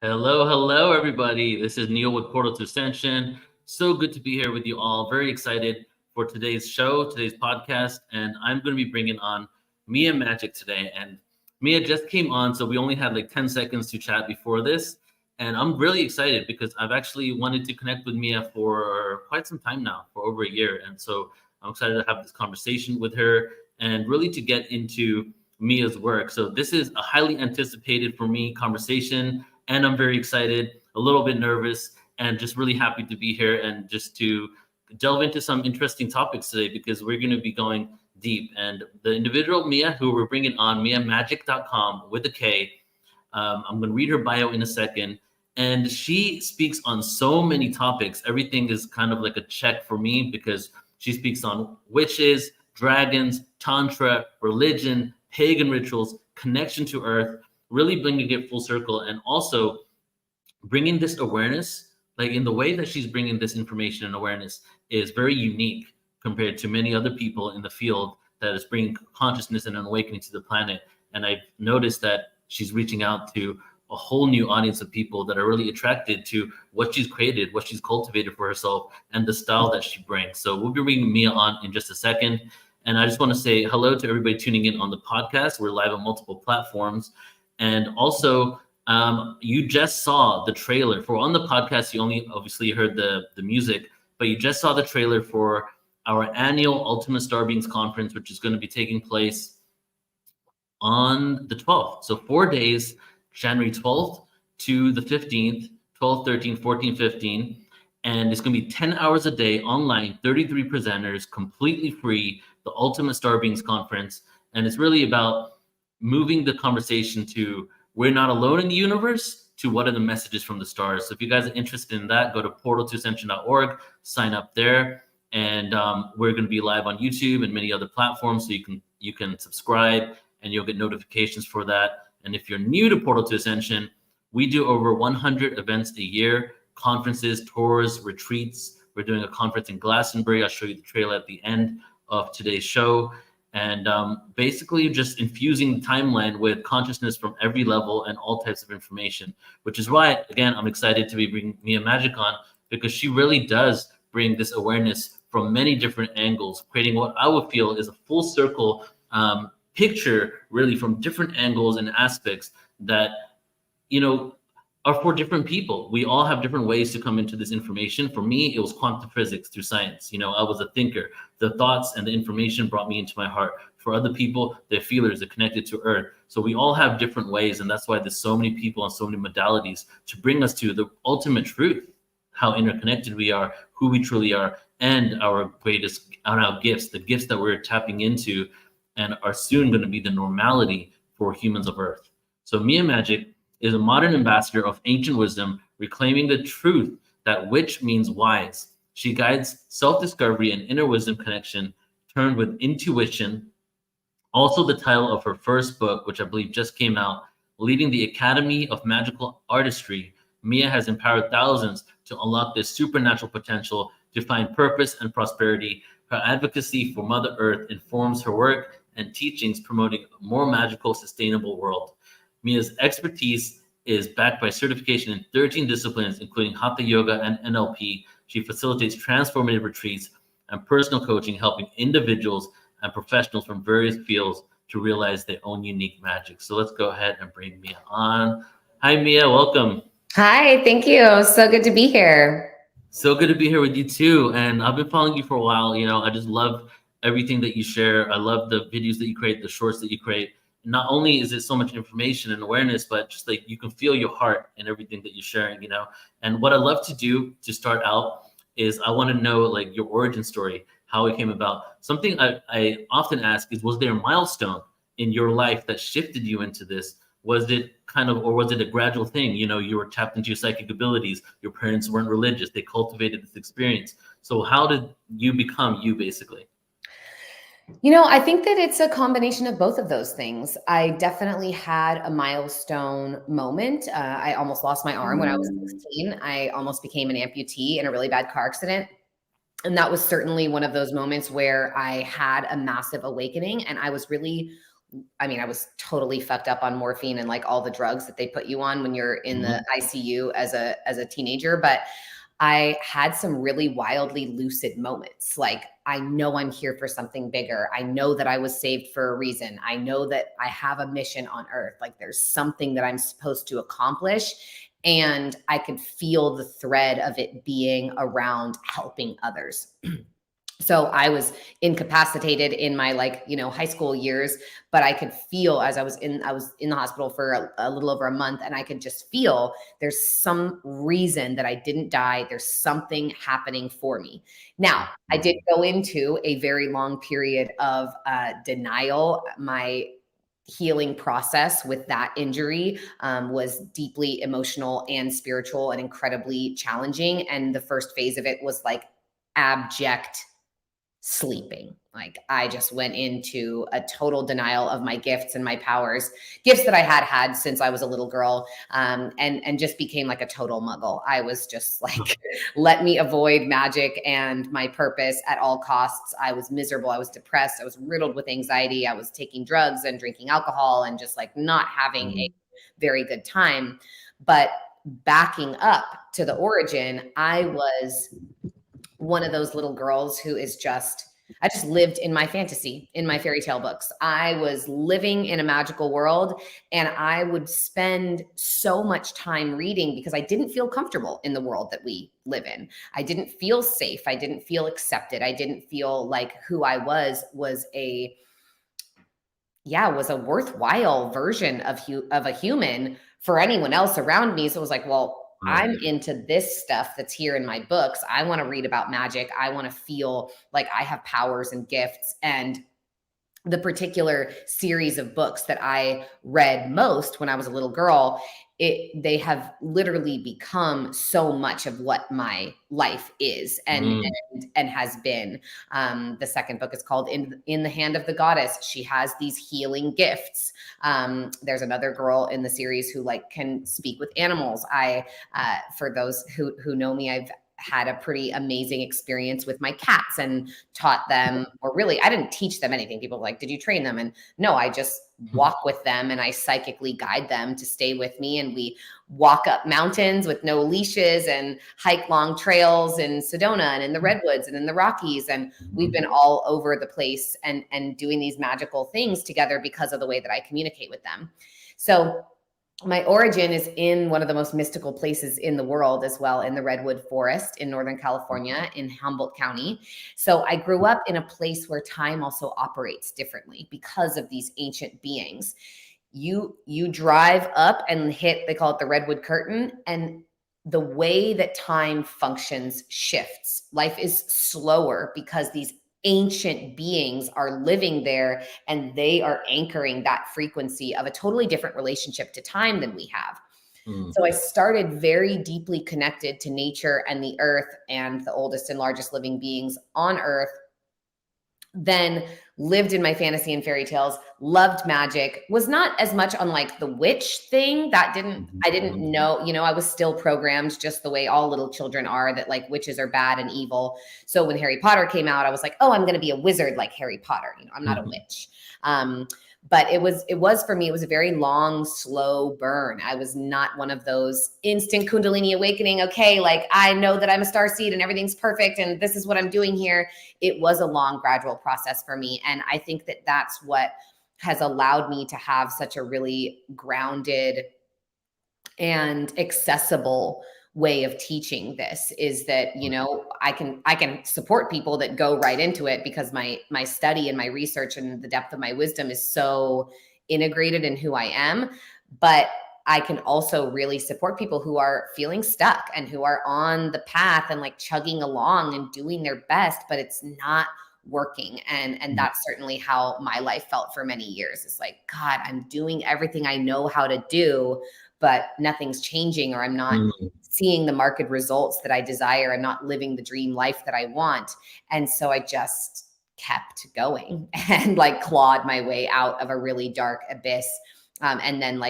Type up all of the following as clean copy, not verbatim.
Hello, hello, everybody. This is Neil with Portal to Ascension. So good to be here with you all. Very excited for today's show, today's podcast, and I'm going to be bringing on Mia Magik today. And Mia just came on, so we only had like 10 seconds to chat before this. And I'm really excited because I've actually wanted to connect with Mia for quite some time now, for over a year. And so I'm excited to have this conversation with her and really to get into Mia's work. So this is a highly anticipated for me conversation, and I'm very excited, a little bit nervous, and just really happy to be here and just to delve into some interesting topics today because we're going to be going deep. And the individual Mia who we're bringing on, miamagik.com with a K, I'm going to read her bio in a second. And she speaks on so many topics. Everything is kind of like a check for me because she speaks on witches, dragons, tantra, religion, pagan rituals, connection to earth, really bringing it full circle, and also bringing this awareness, like in the way that she's bringing this information and awareness is very unique compared to many other people in the field that is bringing consciousness and an awakening to the planet. And I've noticed that she's reaching out to a whole new audience of people that are really attracted to what she's created, what she's cultivated for herself, and the style that she brings. So we'll be bringing Mia on in just a second. And I just want to say hello to everybody tuning in on the podcast. We're live on multiple platforms. And also, you just saw the trailer for on the podcast. You only obviously heard the music, but you just saw the trailer for our annual Ultimate Star Beings Conference, which is going to be taking place on the 12th. So 4 days, January 12th to the 15th, 12, 13, 14, 15. And it's going to be 10 hours a day online, 33 presenters, completely free, the Ultimate Star Beings Conference. And it's really about moving the conversation to we're not alone in the universe to what are the messages from the stars. So if you guys are interested in that, go to portaltoascension.org, sign up there. And we're going to be live on YouTube and many other platforms. So you can subscribe and you'll get notifications for that. And if you're new to Portal to Ascension, we do over 100 events a year, conferences, tours, retreats. We're doing a conference in Glastonbury. I'll show you the trailer at the end of today's show. And basically just infusing the timeline with consciousness from every level and all types of information, which is why, again, I'm excited to be bringing Mia Magik on because she really does bring this awareness from many different angles, creating what I would feel is a full circle picture, really from different angles and aspects that, are for different people. We all have different ways to come into this information. For me, it was quantum physics through science. I was a thinker. The thoughts and the information brought me into my heart. For other people, they're feelers, they're connected to earth. So we all have different ways. And that's why there's so many people and so many modalities to bring us to the ultimate truth, how interconnected we are, who we truly are, and our gifts, the gifts that we're tapping into and are soon going to be the normality for humans of earth. So Mia Magik is a modern ambassador of ancient wisdom, reclaiming the truth that witch means wise. She guides self-discovery and inner wisdom connection, turned with IntuWitchin, also the title of her first book, which I believe just came out, leading the Academy of Magical Artistry. Mia has empowered thousands to unlock their supernatural potential to find purpose and prosperity. Her advocacy for Mother Earth informs her work and teachings, promoting a more magical, sustainable world. Mia's expertise is backed by certification in 13 disciplines, including Hatha Yoga and NLP. She facilitates transformative retreats and personal coaching, helping individuals and professionals from various fields to realize their own unique magic. So let's go ahead and bring Mia on. Hi, Mia. Welcome. Hi, thank you. So good to be here. So good to be here with you too. And I've been following you for a while. I just love everything that you share. I love the videos that you create, the shorts that you create. Not only is it so much information and awareness, but just like you can feel your heart in everything that you're sharing, And what I love to do to start out is I want to know like your origin story, how it came about. Something I often ask is, was there a milestone in your life that shifted you into this? Was it or was it a gradual thing? You were tapped into your psychic abilities. Your parents weren't religious. They cultivated this experience. So how did you become you, basically? I think that it's a combination of both of those things. I definitely had a milestone moment. I almost lost my arm when I was 16. I almost became an amputee in a really bad car accident. And that was certainly one of those moments where I had a massive awakening and I was really I mean, I was totally fucked up on morphine and like all the drugs that they put you on when you're in the ICU as a teenager. But I had some really wildly lucid moments. Like, I know I'm here for something bigger. I know that I was saved for a reason. I know that I have a mission on earth. Like, there's something that I'm supposed to accomplish. And I could feel the thread of it being around helping others. So I was incapacitated in my high school years, but I could feel as I was in the hospital for a little over a month, and I could just feel there's some reason that I didn't die. There's something happening for me. Now, I did go into a very long period of denial. My healing process with that injury was deeply emotional and spiritual and incredibly challenging. And the first phase of it was like abject sleeping. Like, I just went into a total denial of my gifts and my powers, gifts that I had since I was a little girl, and just became like a total muggle. I was just like, let me avoid magic and my purpose at all costs. I was miserable. I was depressed. I was riddled with anxiety. I was taking drugs and drinking alcohol and just like not having a very good time. But backing up to the origin, I was one of those little girls who I just lived in my fantasy, in my fairy tale books. I was living in a magical world, and I would spend so much time reading because I didn't feel comfortable in the world that we live in. I didn't feel safe. I didn't feel accepted. I didn't feel like who I was a worthwhile version of a human for anyone else around me. So it was like, well, I'm into this stuff that's here in my books. I want to read about magic. I want to feel like I have powers and gifts. And the particular series of books that I read most when I was a little girl, they have literally become so much of what my life is and has been. The second book is called In the Hand of the Goddess. She has these healing gifts. There's another girl in the series who can speak with animals. For those who know me, I've had a pretty amazing experience with my cats and taught them, or really, I didn't teach them anything. People were like, did you train them? And no, I just walk with them and I psychically guide them to stay with me. And we walk up mountains with no leashes and hike long trails in Sedona and in the Redwoods and in the Rockies. And we've been all over the place and doing these magical things together because of the way that I communicate with them. So my origin is in one of the most mystical places in the world as well, in the Redwood Forest in Northern California, in Humboldt County. So I grew up in a place where time also operates differently because of these ancient beings. You drive up and hit, they call it the Redwood Curtain, and the way that time functions shifts. Life is slower because these ancient beings are living there, and they are anchoring that frequency of a totally different relationship to time than we have. So I started very deeply connected to nature and the earth and the oldest and largest living beings on earth. Then lived in my fantasy and fairy tales, loved magic, was not as much on the witch thing. I didn't know, I was still programmed just the way all little children are, that witches are bad and evil. So when Harry Potter came out, I was like, oh, I'm going to be a wizard like Harry Potter. I'm not a witch. But it was for me, it was a very long, slow burn. I was not one of those instant Kundalini awakening. Okay, I know that I'm a starseed and everything's perfect and this is what I'm doing here. It was a long, gradual process for me. And I think that that's what has allowed me to have such a really grounded and accessible way of teaching this, is that, I can support people that go right into it because my study and my research and the depth of my wisdom is so integrated in who I am. But I can also really support people who are feeling stuck and who are on the path and chugging along and doing their best, but it's not working. And that's certainly how my life felt for many years. It's like, God, I'm doing everything I know how to do, but nothing's changing, or I'm not seeing the market results that I desire. I'm not living the dream life that I want. And so I just kept going and clawed my way out of a really dark abyss. And then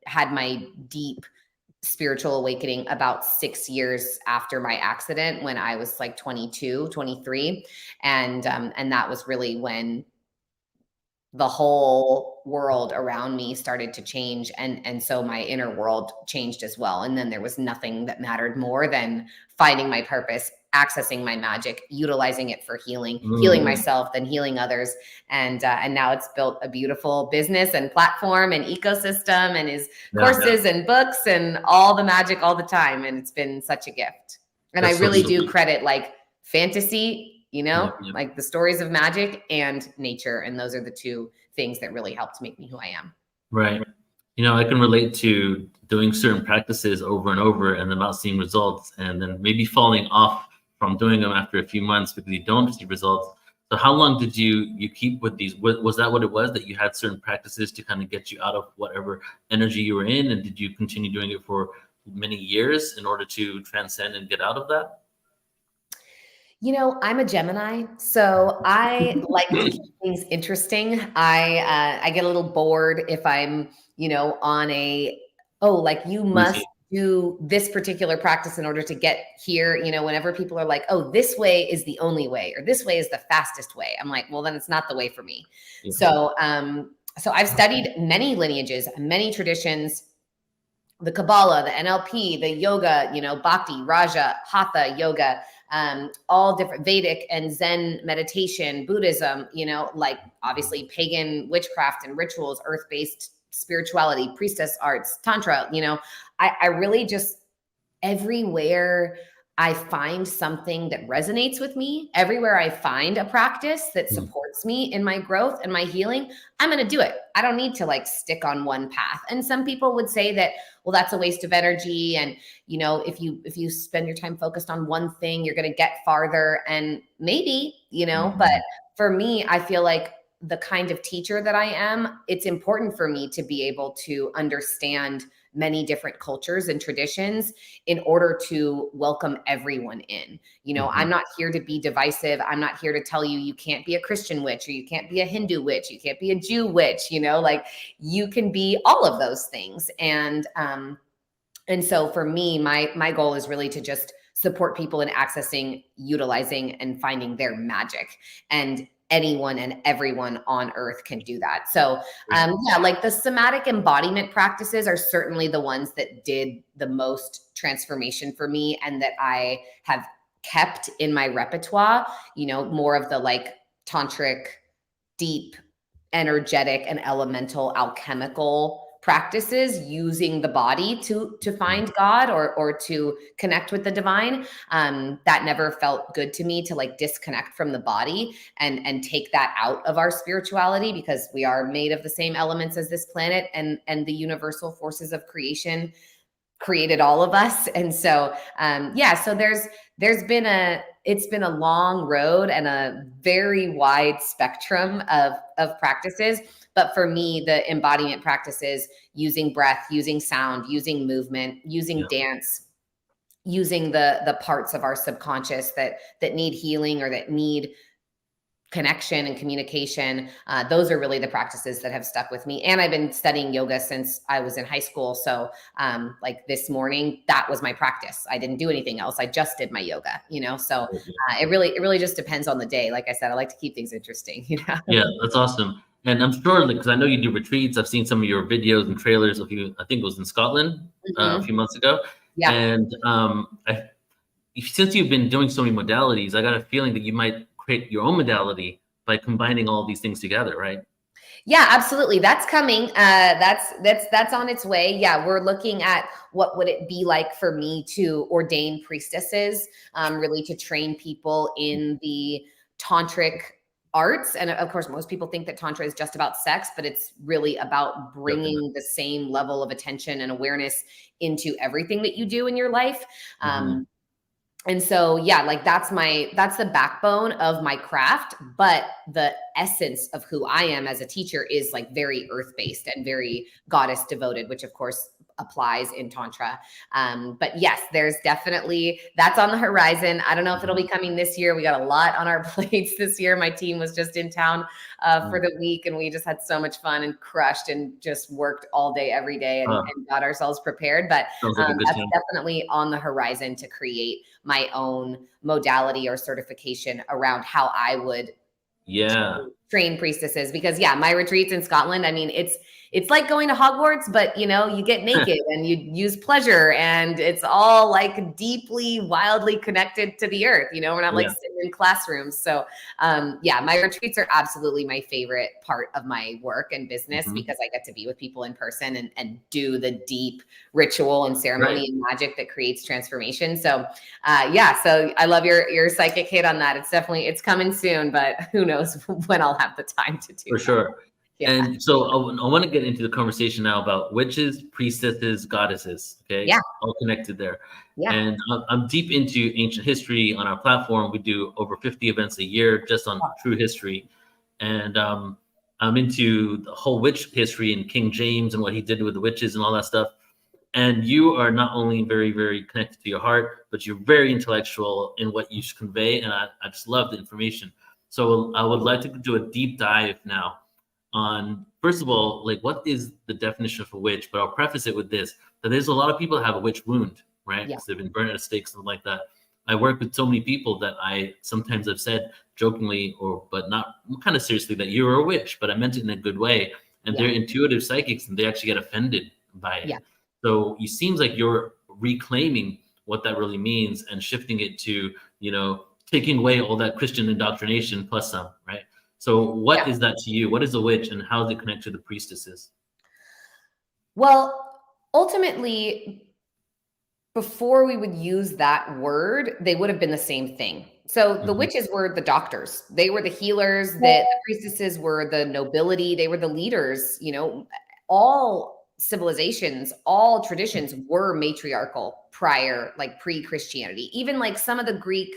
had my deep spiritual awakening about 6 years after my accident, when I was 22, 23. And that was really when the whole world around me started to change. And so my inner world changed as well. And then there was nothing that mattered more than finding my purpose, accessing my magic, utilizing it for healing, healing myself, then healing others. And now it's built a beautiful business and platform and ecosystem, and is courses and books and all the magic all the time. And it's been such a gift. And I really do credit like fantasy, like the stories of magic and nature. And those are the two things that really helped make me who I am. Right. I can relate to doing certain practices over and over and then not seeing results, and then maybe falling off from doing them after a few months because you don't see results. So how long did you keep with these? Was that what it was, that you had certain practices to kind of get you out of whatever energy you were in? And did you continue doing it for many years in order to transcend and get out of that? I'm a Gemini, so I like to keep things interesting. I get a little bored if I'm, on you must do this particular practice in order to get here. Whenever people are like, oh, this way is the only way, or this way is the fastest way, I'm like, well, then it's not the way for me. Yeah. So I've studied many lineages, many traditions, the Kabbalah, the NLP, the yoga, Bhakti, Raja, Hatha Yoga, all different Vedic and Zen meditation, Buddhism, like obviously pagan witchcraft and rituals, earth-based spirituality, priestess arts, Tantra, I really just, everywhere I find something that resonates with me, everywhere I find a practice that supports me in my growth and my healing, I'm going to do it. I don't need to like stick on one path. And some people would say that, well, that's a waste of energy. And, if you spend your time focused on one thing, you're going to get farther. And maybe, but for me, I feel like the kind of teacher that I am, it's important for me to be able to understand many different cultures and traditions in order to welcome everyone in. I'm not here to be divisive. I'm not here to tell you, you can't be a Christian witch, or you can't be a Hindu witch, you can't be a Jew witch, like you can be all of those things. And so for me, my goal is really to just support people in accessing, utilizing, and finding their magic. And anyone and everyone on earth can do that. So like the somatic embodiment practices are certainly the ones that did the most transformation for me, and that I have kept in my repertoire, more of the like tantric, deep, energetic, and elemental alchemical practices, using the body to find God or to connect with the divine. That never felt good to me, to like disconnect from the body and take that out of our spirituality, because we are made of the same elements as this planet, and the universal forces of creation created all of us. And so, so it's been a long road and a very wide spectrum of practices. But for me, the embodiment practices, using breath, using sound, using movement, using dance, using the parts of our subconscious that need healing or that need connection and communication. Those are really the practices that have stuck with me. And I've been studying yoga since I was in high school. So like this morning, that was my practice. I didn't do anything else. I just did my yoga, so it really just depends on the day. Like I said, I like to keep things interesting. Yeah, that's awesome. And I'm sure, because I know you do retreats, I've seen some of your videos and trailers of you. I think it was in Scotland a few months ago. Yeah. And since you've been doing so many modalities, I got a feeling that you might create your own modality by combining all these things together, right? Yeah, absolutely. That's coming. That's on its way. Yeah, we're looking at what would it be like for me to ordain priestesses, really to train people in the tantric arts. And of course, most people think that Tantra is just about sex, but it's really about bringing the same level of attention and awareness into everything that you do in your life. And so, yeah, like that's the backbone of my craft, but the essence of who I am as a teacher is like very earth-based and very goddess devoted, which of course applies in Tantra. But yes, there's definitely, that's on the horizon. I don't know if it'll be coming this year. We got a lot on our plates this year. My team was just in town for the week, and we just had so much fun and crushed and just worked all day, every day, and got ourselves prepared. But that's definitely on the horizon, to create my own modality or certification around how I would train priestesses, because my retreats in Scotland, I mean, it's like going to Hogwarts, but you get naked and you use pleasure, and it's all like deeply, wildly connected to the earth. We're not like sitting in classrooms. So my retreats are absolutely my favorite part of my work and business, because I get to be with people in person and do the deep ritual and ceremony and magic that creates transformation. So so I love your psychic hit on that. It's coming soon, but who knows when I'll have the time to do For that. sure. Yeah. And so I want to get into the conversation now about witches, priestesses, goddesses. Okay. Yeah. All connected there. Yeah. And I'm deep into ancient history on our platform. We do over 50 events a year just on true history. And I'm into the whole witch history and King James and what he did with the witches and all that stuff. And you are not only very, very connected to your heart, but you're very intellectual in what you convey. And I just love the information. So I would like to do a deep dive now on, first of all, like, what is the definition of a witch? But I'll preface it with this, that there's a lot of people that have a witch wound, right? Because they've been burned at a stake, something like that. I work with so many people that I sometimes have said jokingly, but not kind of seriously, that you're a witch, but I meant it in a good way. And they're intuitive psychics, and they actually get offended by it. So it seems like you're reclaiming what that really means and shifting it to, taking away all that Christian indoctrination plus some, right? So what is that to you? What is a witch, and how does it connect to the priestesses? Well, ultimately, before we would use that word, they would have been the same thing. So the witches were the doctors. They were the healers. The priestesses were the nobility. They were the leaders. All civilizations, all traditions were matriarchal prior, like pre-Christianity. Even like some of the Greek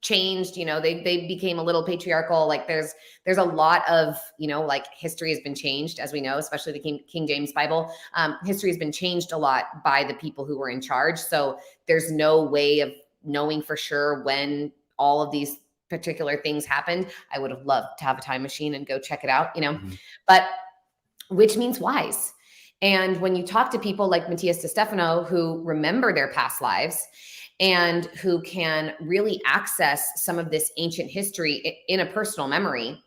changed, they became a little patriarchal. Like there's a lot of, like history has been changed, as we know, especially the King James Bible. History has been changed a lot by the people who were in charge. So there's no way of knowing for sure when all of these particular things happened. I would have loved to have a time machine and go check it out, but which means wise. And when you talk to people like Matthias de Stefano, who remember their past lives and who can really access some of this ancient history in a personal memory,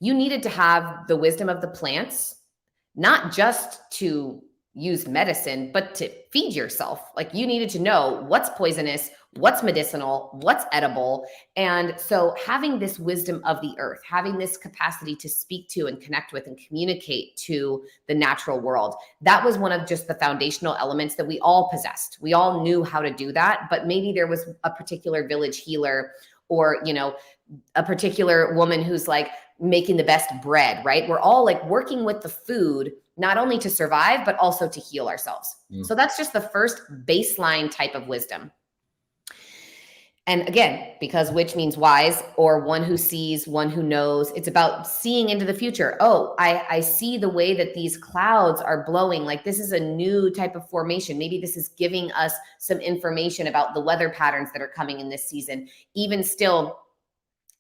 you needed to have the wisdom of the plants, not just to use medicine, but to feed yourself. Like you needed to know what's poisonous, what's medicinal, what's edible. And so having this wisdom of the earth, having this capacity to speak to and connect with and communicate to the natural world, that was one of just the foundational elements that we all possessed. We all knew how to do that, but maybe there was a particular village healer or, a particular woman who's like making the best bread, right? We're all like working with the food, not only to survive, but also to heal ourselves. So that's just the first baseline type of wisdom. And again, because witch means wise, or one who sees, one who knows, it's about seeing into the future. Oh, I see the way that these clouds are blowing. Like this is a new type of formation. Maybe this is giving us some information about the weather patterns that are coming in this season. Even still,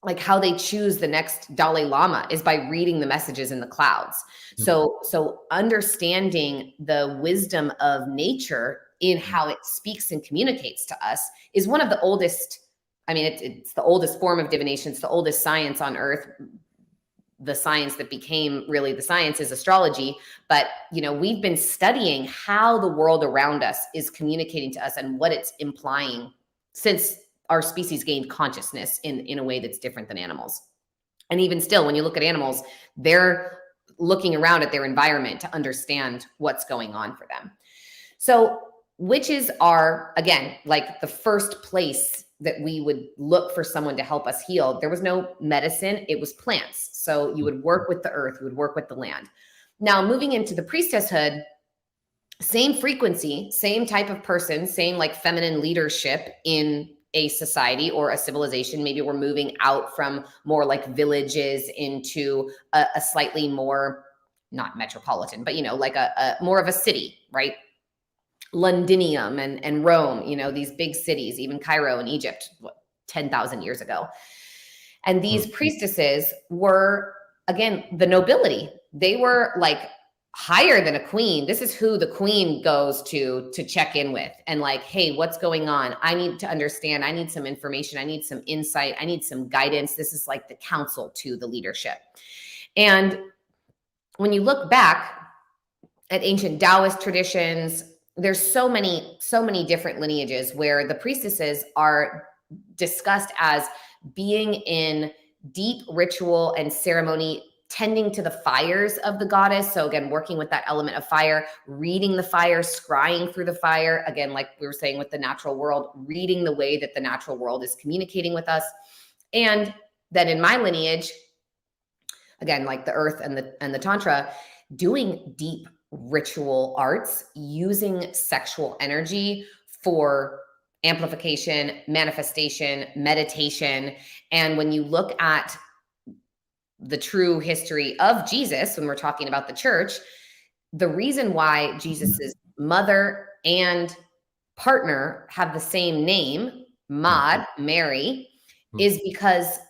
like how they choose the next Dalai Lama is by reading the messages in the clouds. So understanding the wisdom of nature in how it speaks and communicates to us is one of the oldest. I mean, it's the oldest form of divination. It's the oldest science on earth. The science that became really the science is astrology. But, we've been studying how the world around us is communicating to us and what it's implying since our species gained consciousness in a way that's different than animals. And even still, when you look at animals, they're looking around at their environment to understand what's going on for them. So witches are, again, like the first place that we would look for someone to help us heal. There was no medicine, it was plants. So you would work with the earth, you would work with the land. Now, moving into the priestesshood, same frequency, same type of person, same like feminine leadership in a society or a civilization. Maybe we're moving out from more like villages into a slightly more, not metropolitan, but like a more of a city, right? Londinium and Rome, these big cities, even Cairo in Egypt, 10,000 years ago. And these priestesses were, again, the nobility. They were like higher than a queen. This is who the queen goes to check in with and like, hey, what's going on? I need to understand. I need some information. I need some insight. I need some guidance. This is like the counsel to the leadership. And when you look back at ancient Taoist traditions, there's so many different lineages where the priestesses are discussed as being in deep ritual and ceremony, tending to the fires of the goddess. So again, working with that element of fire, reading the fire, scrying through the fire. Again, like we were saying with the natural world, reading the way that the natural world is communicating with us. And then in my lineage, again, like the earth and the tantra, doing deep ritual arts, using sexual energy for amplification, manifestation, meditation. And when you look at the true history of Jesus, when we're talking about the church, the reason why Jesus's mother and partner have the same name, Maud, Mary, is because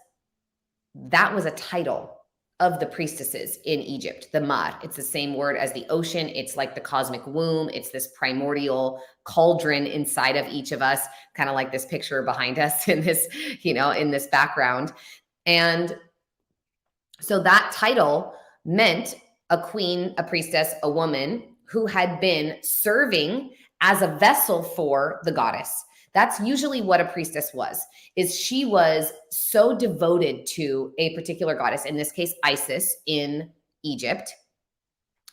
that was a title of the priestesses in Egypt, the Maud. It's the same word as the ocean. It's like the cosmic womb. It's this primordial cauldron inside of each of us, kind of like this picture behind us in this, in this background. And so that title meant a queen, a priestess, a woman who had been serving as a vessel for the goddess. That's usually what a priestess was, is she was so devoted to a particular goddess, in this case, Isis in Egypt,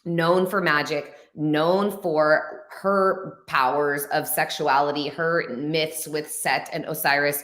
known for magic, known for her powers of sexuality, her myths with Set and Osiris.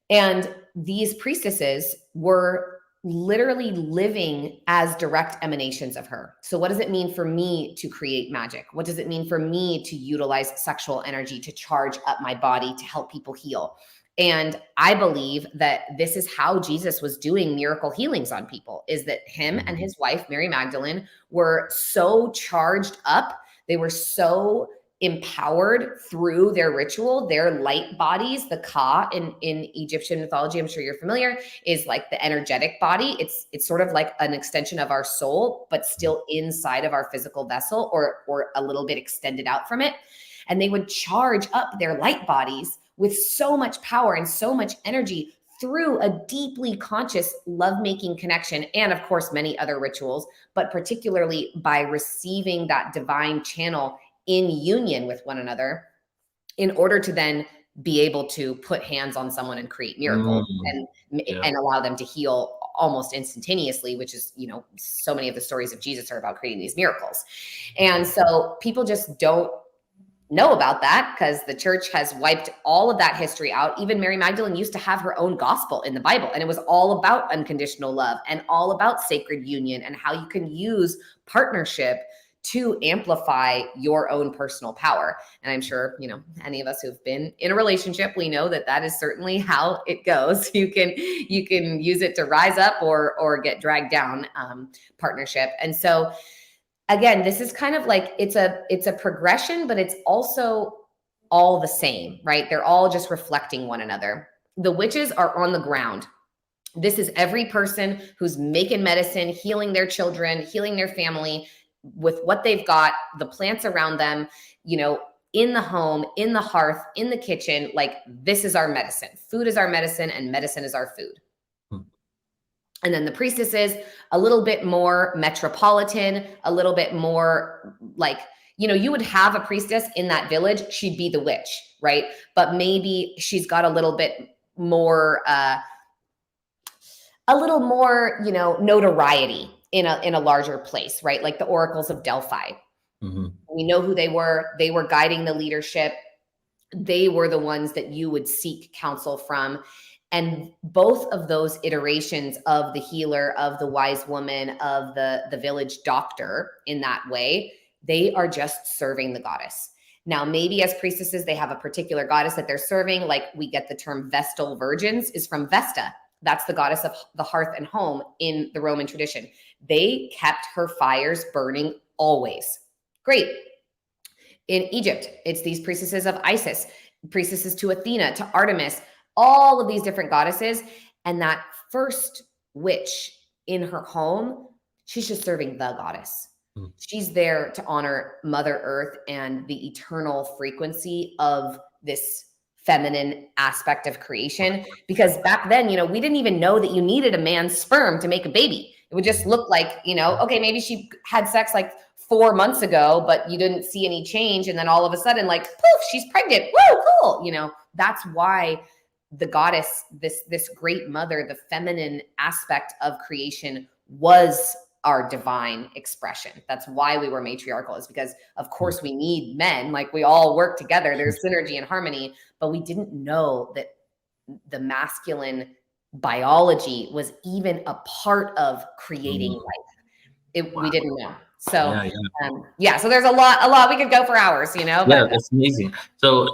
And these priestesses were literally living as direct emanations of her. So what does it mean for me to create magic? What does it mean for me to utilize sexual energy to charge up my body to help people heal? And I believe that this is how Jesus was doing miracle healings on people, is that him and his wife, Mary Magdalene, were so charged up. They were so empowered through their ritual, their light bodies. The Ka in Egyptian mythology, I'm sure you're familiar, is like the energetic body. It's sort of like an extension of our soul, but still inside of our physical vessel, or a little bit extended out from it. And they would charge up their light bodies with so much power and so much energy through a deeply conscious lovemaking connection, and of course many other rituals, but particularly by receiving that divine channel in union with one another, in order to then be able to put hands on someone and create miracles and allow them to heal almost instantaneously, which is, so many of the stories of Jesus are about creating these miracles. And so people just don't know about that because the church has wiped all of that history out. Even Mary Magdalene used to have her own gospel in the Bible, and it was all about unconditional love and all about sacred union and how you can use partnership to amplify your own personal power. And I'm sure, any of us who've been in a relationship, we know that that is certainly how it goes. You can use it to rise up or get dragged down, partnership. And so again, this is kind of like, it's a progression, but it's also all the same, right? They're all just reflecting one another. The witches are on the ground. This is every person who's making medicine, healing their children, healing their family with what they've got, the plants around them, in the home, in the hearth, in the kitchen. Like, this is our medicine. Food is our medicine, and medicine is our food. And then the priestesses, a little bit more metropolitan, a little bit more like, you would have a priestess in that village. She'd be the witch, right? But maybe she's got a little bit more, notoriety in a larger place, right? Like the oracles of Delphi. We know who they were. They were guiding the leadership. They were the ones that you would seek counsel from. And both of those iterations of the healer, of the wise woman, of the village doctor, in that way, they are just serving the goddess. Now, maybe as priestesses, they have a particular goddess that they're serving. Like, we get the term Vestal Virgins is from Vesta. That's the goddess of the hearth and home in the Roman tradition. They kept her fires burning always. Great. In Egypt, it's these priestesses of Isis, priestesses to Athena, to Artemis, all of these different goddesses. And that first witch in her home, she's just serving the goddess. Mm. She's there to honor Mother Earth and the eternal frequency of this feminine aspect of creation. Because back then, we didn't even know that you needed a man's sperm to make a baby. It would just look like, okay, maybe she had sex like 4 months ago, but you didn't see any change. And then all of a sudden, like, poof, she's pregnant. Woo, cool. That's why the goddess, this great mother, the feminine aspect of creation was our divine expression. That's why we were matriarchal, is because of course we need men, like we all work together. There's synergy and harmony, but we didn't know that the masculine biology was even a part of creating life. We didn't know. So so there's a lot we could go for hours, Yeah, but that's amazing. So,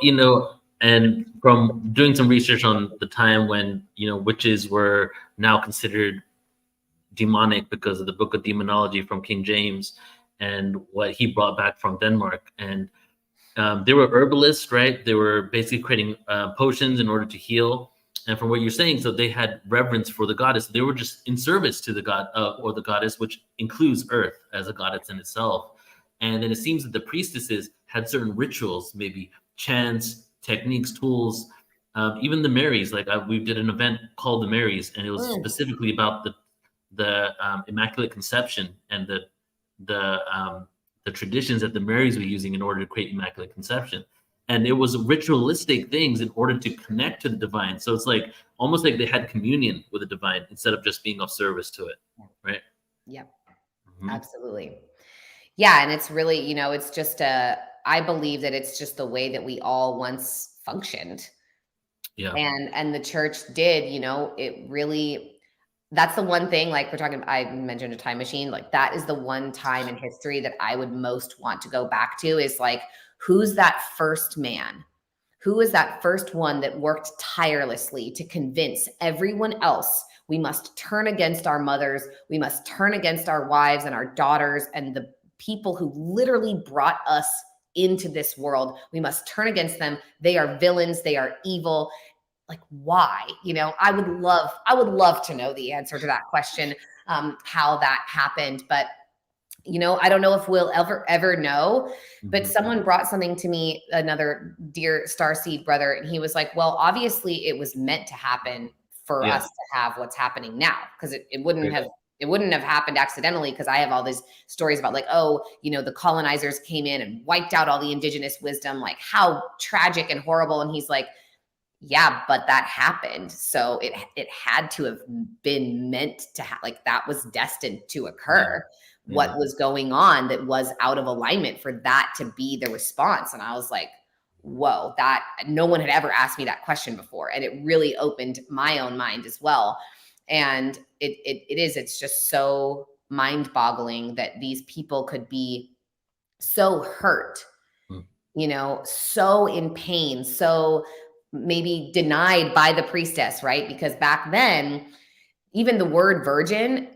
and from doing some research on the time when, witches were now considered demonic because of the Book of Demonology from King James and what he brought back from Denmark. And they were herbalists, right? They were basically creating potions in order to heal. And from what you're saying, so they had reverence for the goddess. They were just in service to the god or the goddess, which includes Earth as a goddess in itself. And then it seems that the priestesses had certain rituals, maybe chants, techniques, tools. Even the Marys, like we did an event called the Marys, and it was specifically about the Immaculate Conception and the traditions that the Marys were using in order to create Immaculate Conception. And it was ritualistic things in order to connect to the divine. So it's like almost like they had communion with the divine instead of just being of service to it, right? Yep, absolutely. Yeah, and it's really, it's just I believe that it's just the way that we all once functioned. Yeah. And the church did, it really, that's the one thing, like I mentioned a time machine, like that is the one time in history that I would most want to go back to, is like, who's that first man? Who is that first one that worked tirelessly to convince everyone else we must turn against our mothers, we must turn against our wives and our daughters and the people who literally brought us into this world. We must turn against them. They are villains. They are evil. Like, why? I would love to know the answer to that question, how that happened. But I don't know if we'll ever know, but someone brought something to me, another dear starseed brother, and he was like, well, obviously it was meant to happen for us to have what's happening now, because it wouldn't have happened accidentally, because I have all these stories about like, the colonizers came in and wiped out all the indigenous wisdom, like how tragic and horrible. And he's like, yeah, but that happened. So it had to have been meant to like that was destined to occur. What was going on that was out of alignment for that to be the response. And I was like, whoa, that no one had ever asked me that question before. And it really opened my own mind as well. And it's just so mind boggling that these people could be so hurt, so in pain, so maybe denied by the priestess, right? Because back then, even the word virgin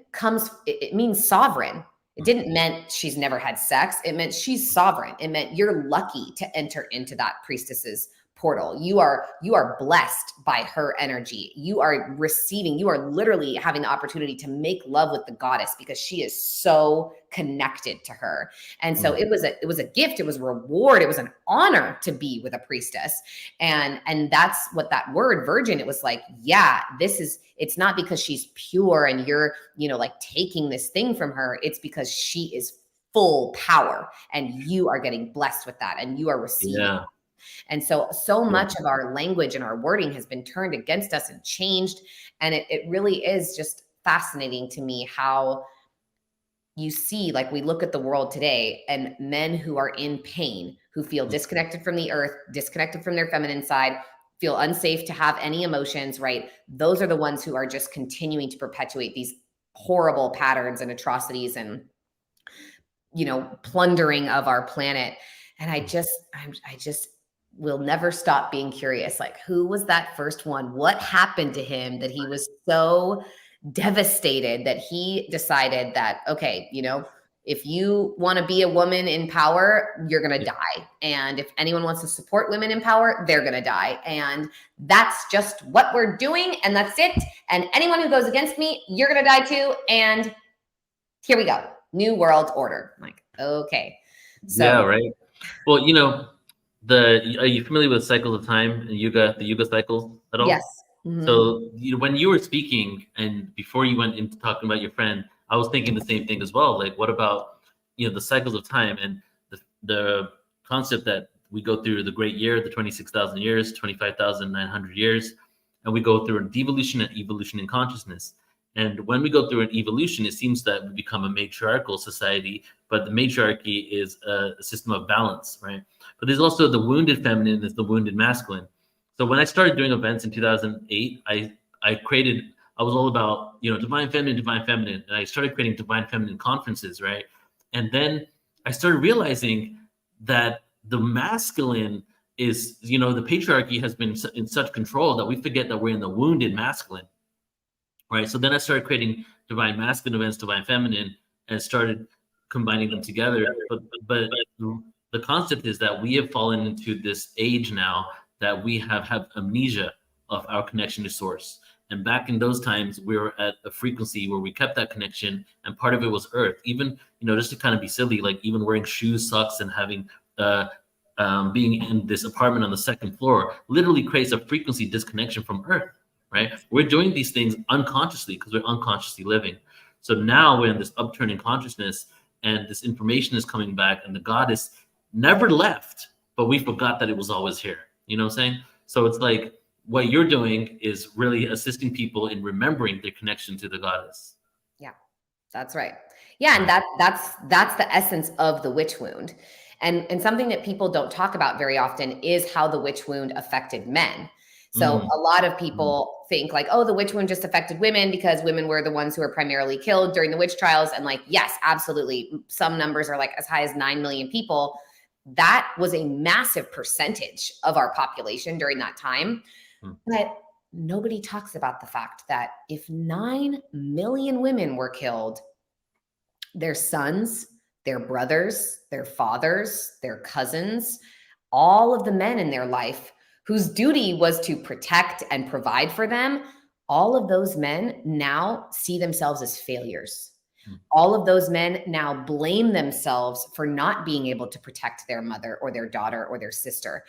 it means sovereign. It didn't mean she's never had sex. It meant she's sovereign. It meant you're lucky to enter into that priestess's portal. You are blessed by her energy. You are literally having the opportunity to make love with the goddess because she is so connected to her. And so it was a gift. It was a reward. It was an honor to be with a priestess. And that's what that word virgin, it was like, yeah, it's not because she's pure and you're, like taking this thing from her. It's because she is full power and you are getting blessed with that and you are receiving. Yeah. And so much of our language and our wording has been turned against us and changed. And it really is just fascinating to me how you see, like we look at the world today and men who are in pain, who feel disconnected from the earth, disconnected from their feminine side, feel unsafe to have any emotions, right? Those are the ones who are just continuing to perpetuate these horrible patterns and atrocities and, plundering of our planet. And I just will never stop being curious. Like, who was that first one? What happened to him that he was so devastated that he decided that, okay, if you want to be a woman in power, you're going to die. And if anyone wants to support women in power, they're going to die. And that's just what we're doing. And that's it. And anyone who goes against me, you're going to die too. And here we go. New world order. I'm like, okay. Yeah, So right. Well, you know, are you familiar with cycles of time and the yoga cycles at yes. all? Mhm. So when you were speaking and before you went into talking about your friend, I was thinking the same thing as well. Like, what about the cycles of time and the concept that we go through the great year, the 26,000 years, 25,900 years, and we go through an devolution and evolution in consciousness. And when we go through an evolution, it seems that we become a matriarchal society, but the matriarchy is a system of balance, right? But there's also the wounded feminine, there's the wounded masculine. So when I started doing events in 2008, I was all about divine feminine, and I started creating divine feminine conferences, right? And then I started realizing that the masculine is, the patriarchy has been in such control that we forget that we're in the wounded masculine, right? So then I started creating divine masculine events, divine feminine, and started combining them together. But the concept is that we have fallen into this age now that we have amnesia of our connection to source. And back in those times, we were at a frequency where we kept that connection, and part of it was earth. Even, just to kind of be silly, like even wearing shoes, socks, and having being in this apartment on the second floor literally creates a frequency disconnection from earth, right? We're doing these things unconsciously because we're unconsciously living. So now we're in this upturn in consciousness, and this information is coming back, and the goddess never left, but we forgot that it was always here. You know what I'm saying? So it's like what you're doing is really assisting people in remembering their connection to the goddess. Yeah, that's right. Yeah, and Right. that's the essence of the witch wound. And something that people don't talk about very often is how the witch wound affected men. So Mm, a lot of mm, people think like, oh, the witch wound just affected women because women were the ones who were primarily killed during the witch trials. And like, yes, absolutely. Some numbers are like as high as 9 million people. That was a massive percentage of our population during that time. mm. But nobody talks about the fact that if 9 million women were killed, their sons, their brothers, their fathers, their cousins, all of the men in their life whose duty was to protect and provide for them, all of those men now see themselves as failures. Mm. All of those men now blame themselves for not being able to protect their mother or their daughter or their sister.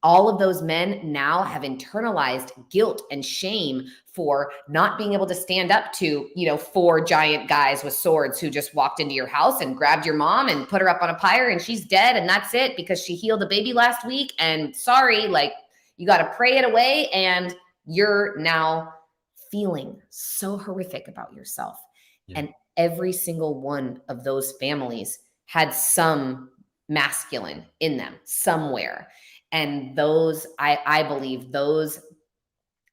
All of those men now have internalized guilt and shame for not being able to stand up to, 4 giant guys with swords who just walked into your house and grabbed your mom and put her up on a pyre and she's dead and that's it because she healed a baby last week. And sorry, like you got to pray it away. And you're now feeling so horrific about yourself. Yeah. And every single one of those families had some masculine in them somewhere. And those, I believe those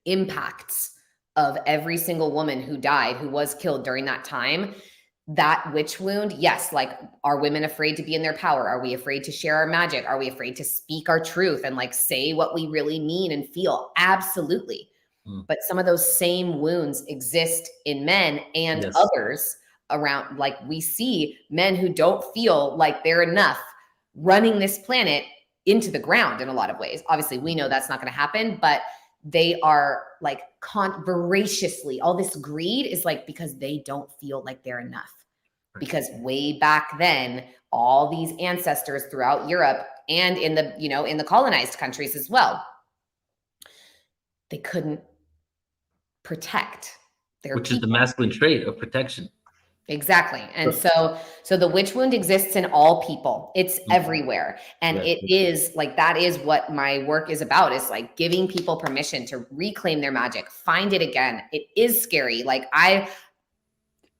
impacts of every single woman who died, who was killed during that time, that witch wound, yes, like, are women afraid to be in their power? Are we afraid to share our magic? Are we afraid to speak our truth and like say what we really mean and feel? Absolutely. Mm. But some of those same wounds exist in men and Yes. others around. Like we see men who don't feel like they're enough running this planet into the ground in a lot of ways. Obviously, we know that's not going to happen, but they are like voraciously, all this greed is like because they don't feel like they're enough. Right. Because way back then, all these ancestors throughout Europe and in the, in the colonized countries as well, they couldn't protect their Which is the people. masculine trait of protection. Exactly. And so the witch wound exists in all people. It's everywhere. And Yes. it is like, that is what my work is about, is like giving people permission to reclaim their magic, find it again. It is scary. Like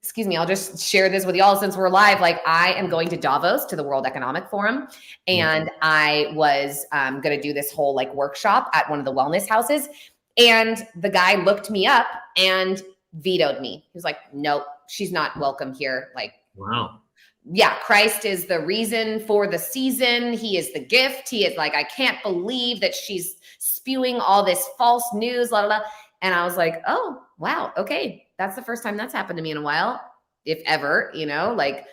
excuse me, I'll just share this with y'all since we're live. Like I am going to Davos to the World Economic Forum. And I was going to do this whole like workshop at one of the wellness houses. And the guy looked me up and vetoed me. He was like, nope, she's not welcome here. Like, Wow. Yeah, Christ is the reason for the season. He is the gift. He is like, I can't believe that she's spewing all this false news, blah, blah, blah. And I was like, oh, wow. Okay. That's the first time that's happened to me in a while, if ever, like,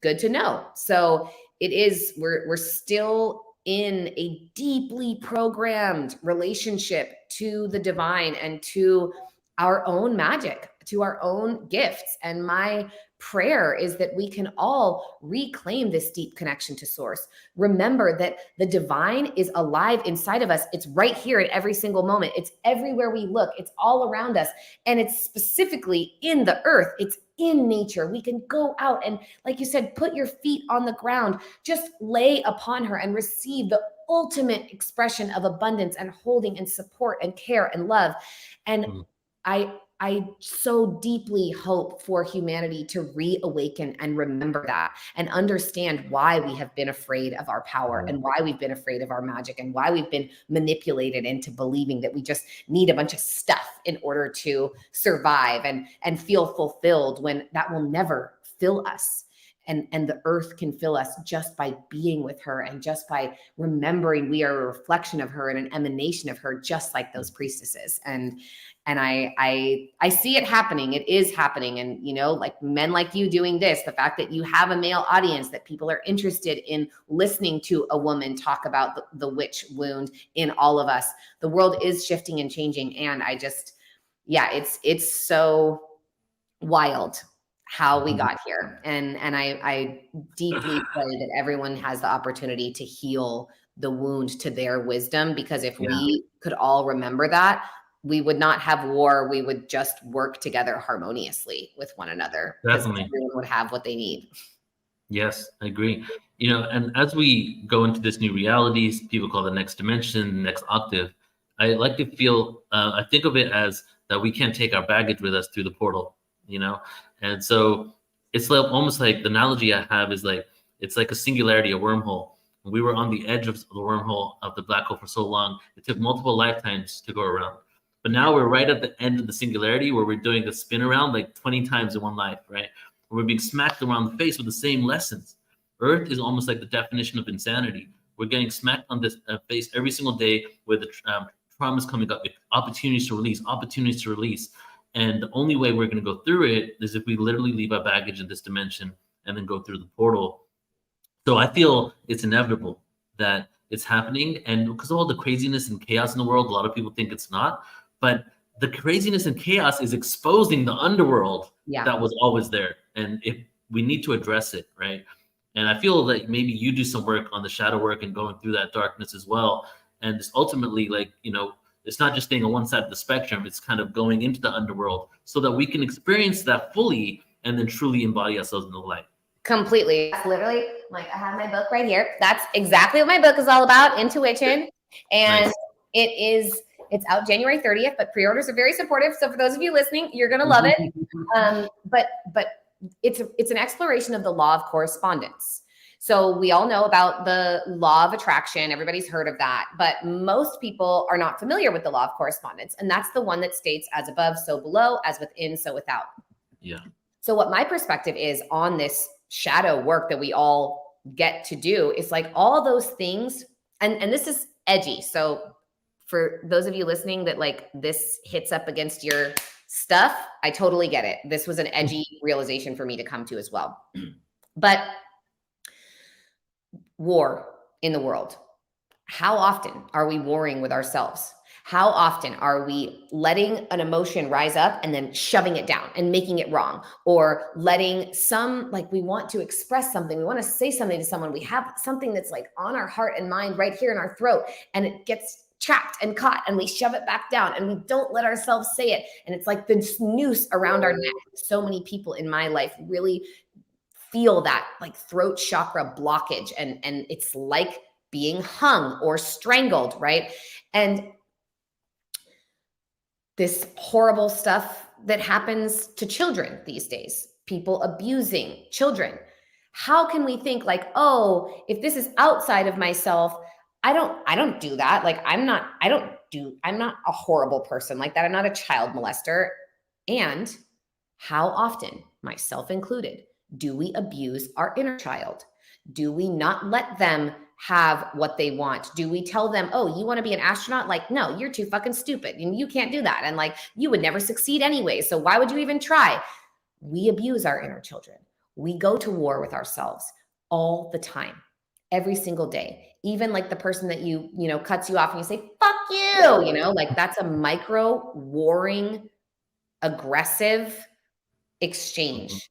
good to know. So it is, we're still in a deeply programmed relationship to the divine and to our own magic, to our own gifts. And my prayer is that we can all reclaim this deep connection to source. Remember that the divine is alive inside of us. It's right here at every single moment. It's everywhere we look. It's all around us. And it's specifically in the earth. It's in nature. We can go out and, like you said, put your feet on the ground, just lay upon her and receive the ultimate expression of abundance and holding and support and care and love. And I so deeply hope for humanity to reawaken and remember that and understand why we have been afraid of our power and why we've been afraid of our magic and why we've been manipulated into believing that we just need a bunch of stuff in order to survive and feel fulfilled, when that will never fill us. And the earth can fill us just by being with her and just by remembering we are a reflection of her and an emanation of her, just like those priestesses. And I see it happening. It is happening. And, you know, like men like you doing this, the fact that you have a male audience, that people are interested in listening to a woman talk about the witch wound in all of us. The world is shifting and changing. And I just, yeah, it's so wild how we got here. And I deeply pray that everyone has the opportunity to heal the wound to their wisdom, because if we could all remember that, we would not have war. We would just work together harmoniously with one another, because everyone would have what they need. Yes, I agree. You know, and as we go into this new reality, people call the next dimension, next octave, I like to feel, I think of it as that we can't take our baggage with us through the portal, you know? And so it's like, almost like the analogy I have is like, it's like a singularity, a wormhole. We were on the edge of the wormhole of the black hole for so long, it took multiple lifetimes to go around. But now we're right at the end of the singularity, where we're doing a spin around like 20 times in one life, right? We're being smacked around the face with the same lessons. Earth is almost like the definition of insanity. We're getting smacked on this face every single day with the traumas coming up, opportunities to release. And the only way we're going to go through it is if we literally leave our baggage in this dimension and then go through the portal. So I feel it's inevitable that it's happening. And because of all the craziness and chaos in the world, a lot of people think it's not. But the craziness and chaos is exposing the underworld that was always there. And we need to address it, right? And I feel that maybe you do some work on the shadow work and going through that darkness as well. And it's ultimately like, you know, it's not just staying on one side of the spectrum, it's kind of going into the underworld so that we can experience that fully and then truly embody ourselves in the light. Completely. That's literally, like, I have my book right here. That's exactly what my book is all about, IntuWitchin. And it's out January 30th, but pre-orders are very supportive. So for those of you listening, you're going to love it. But it's an exploration of the law of correspondence. So we all know about the law of attraction. Everybody's heard of that, but most people are not familiar with the law of correspondence. And that's the one that states, as above, so below, as within, so without. Yeah. So what my perspective is on this shadow work that we all get to do is like all those things. And this is edgy. So for those of you listening that like this hits up against your stuff, I totally get it. This was an edgy realization for me to come to as well. But war in the world. How often are we warring with ourselves? How often are we letting an emotion rise up and then shoving it down and making it wrong? Or letting like we want to express something, we want to say something to someone, we have something that's like on our heart and mind right here in our throat, and it gets trapped and caught and we shove it back down and we don't let ourselves say it. And it's like this noose around our neck. So many people in my life really feel that like throat chakra blockage, and it's like being hung or strangled, right? And this horrible stuff that happens to children these days, people abusing children. How can we think like, oh, if this is outside of myself, I don't do that. Like I'm not a horrible person like that. I'm not a child molester. And how often, myself included, do we abuse our inner child? Do we not let them have what they want? Do we tell them, oh, you want to be an astronaut? Like, no, you're too fucking stupid and you can't do that. And like, you would never succeed anyway. So why would you even try? We abuse our inner children. We go to war with ourselves all the time, every single day. Even like the person that you cuts you off and you say, fuck you, like that's a micro warring, aggressive exchange.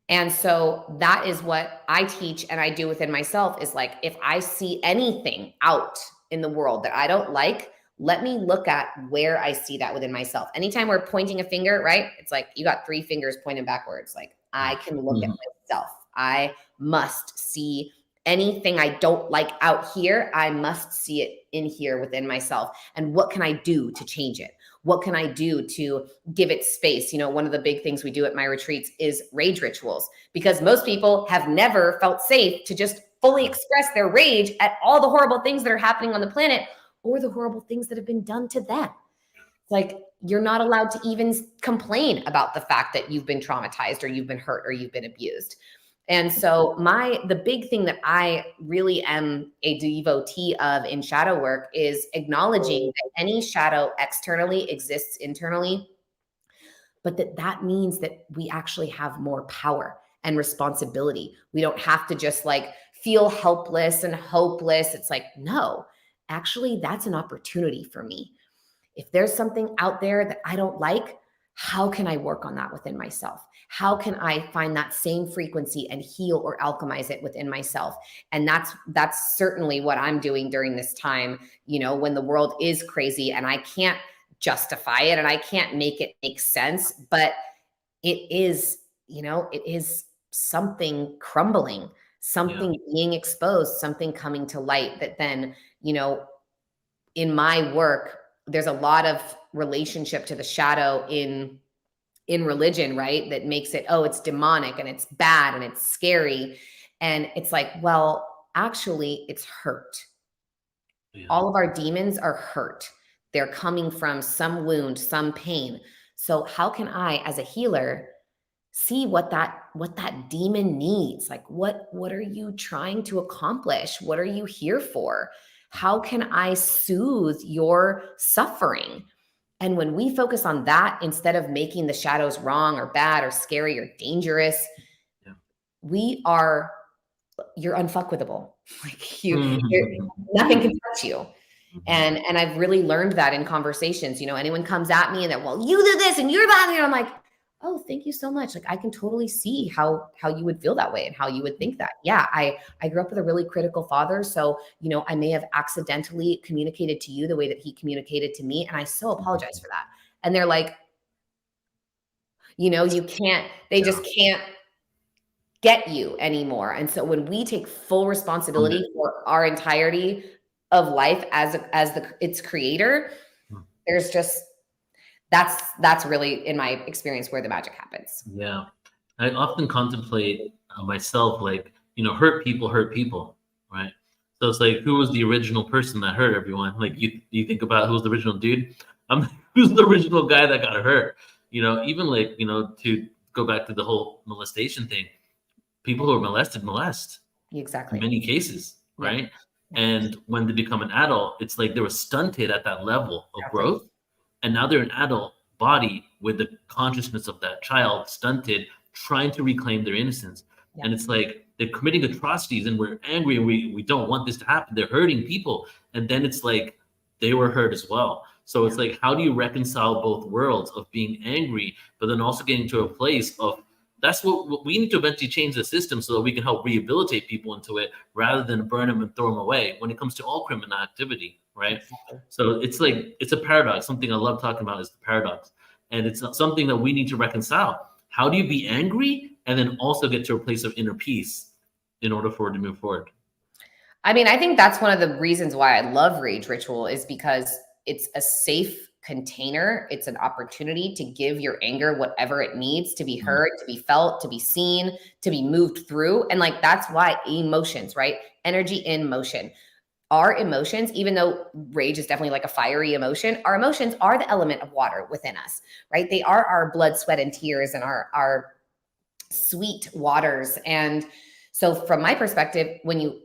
And so that is what I teach and I do within myself is like, if I see anything out in the world that I don't like, let me look at where I see that within myself. Anytime we're pointing a finger, right? It's like you got 3 fingers pointing backwards. Like I can look at myself. I must see anything I don't like out here. I must see it in here within myself. And what can I do to change it? What can I do to give it space? You know, one of the big things we do at my retreats is rage rituals, because most people have never felt safe to just fully express their rage at all the horrible things that are happening on the planet or the horrible things that have been done to them. Like, you're not allowed to even complain about the fact that you've been traumatized or you've been hurt or you've been abused. And so the big thing that I really am a devotee of in shadow work is acknowledging that any shadow externally exists internally, but that means that we actually have more power and responsibility. We don't have to just like feel helpless and hopeless. It's like, no, actually, that's an opportunity for me. If there's something out there that I don't like, how can I work on that within myself? How can I find that same frequency and heal or alchemize it within myself? And that's certainly what I'm doing during this time, you know, when the world is crazy and I can't justify it and I can't make it make sense, but it is, you know, it is something crumbling, something being exposed, something coming to light that then, you know, in my work, there's a lot of relationship to the shadow in religion, right? That makes it, oh, it's demonic and it's bad and it's scary. And it's like, well, actually, it's hurt. Yeah. All of our demons are hurt. They're coming from some wound, some pain. So how can I, as a healer, see what that demon needs? Like, what are you trying to accomplish? What are you here for? How can I soothe your suffering? And when we focus on that, instead of making the shadows wrong or bad or scary or dangerous, you're unfuckwithable. Like nothing can touch you. And I've really learned that in conversations. You know, anyone comes at me and that, well, you do this and you're bad. And I'm like, oh, thank you so much. Like, I can totally see how you would feel that way and how you would think that. Yeah, I grew up with a really critical father. So, you know, I may have accidentally communicated to you the way that he communicated to me. And I so apologize for that. And they're like, you know, they just can't get you anymore. And so when we take full responsibility for our entirety of life as its creator, there's just, that's really, in my experience, where the magic happens. Yeah. I often contemplate myself, like, you know, hurt people, right? So it's like, who was the original person that hurt everyone? Like, you think about who's the original dude? Who's the original guy that got hurt? You know, even like, you know, to go back to the whole molestation thing, people who are molest. Exactly. In many cases, right? Yeah. And when they become an adult, it's like they were stunted at that level of growth. And now they're an adult body with the consciousness of that child, stunted, trying to reclaim their innocence. Yeah. And it's like they're committing atrocities and we're angry and we don't want this to happen. They're hurting people. And then it's like they were hurt as well. So it's like, how do you reconcile both worlds of being angry, but then also getting to a place of, that's what we need to eventually change the system so that we can help rehabilitate people into it rather than burn them and throw them away when it comes to all criminal activity, right? Exactly. So it's like, it's a paradox. Something I love talking about is the paradox. And it's something that we need to reconcile. How do you be angry and then also get to a place of inner peace in order for it to move forward? I mean, I think that's one of the reasons why I love Rage Ritual, is because it's a safe container. It's an opportunity to give your anger whatever it needs to be heard, to be felt, to be seen, to be moved through. And like, that's why emotions, right? Energy in motion. Our emotions, even though rage is definitely like a fiery emotion, our emotions are the element of water within us, right? They are our blood, sweat, and tears and our sweet waters. And so from my perspective, when you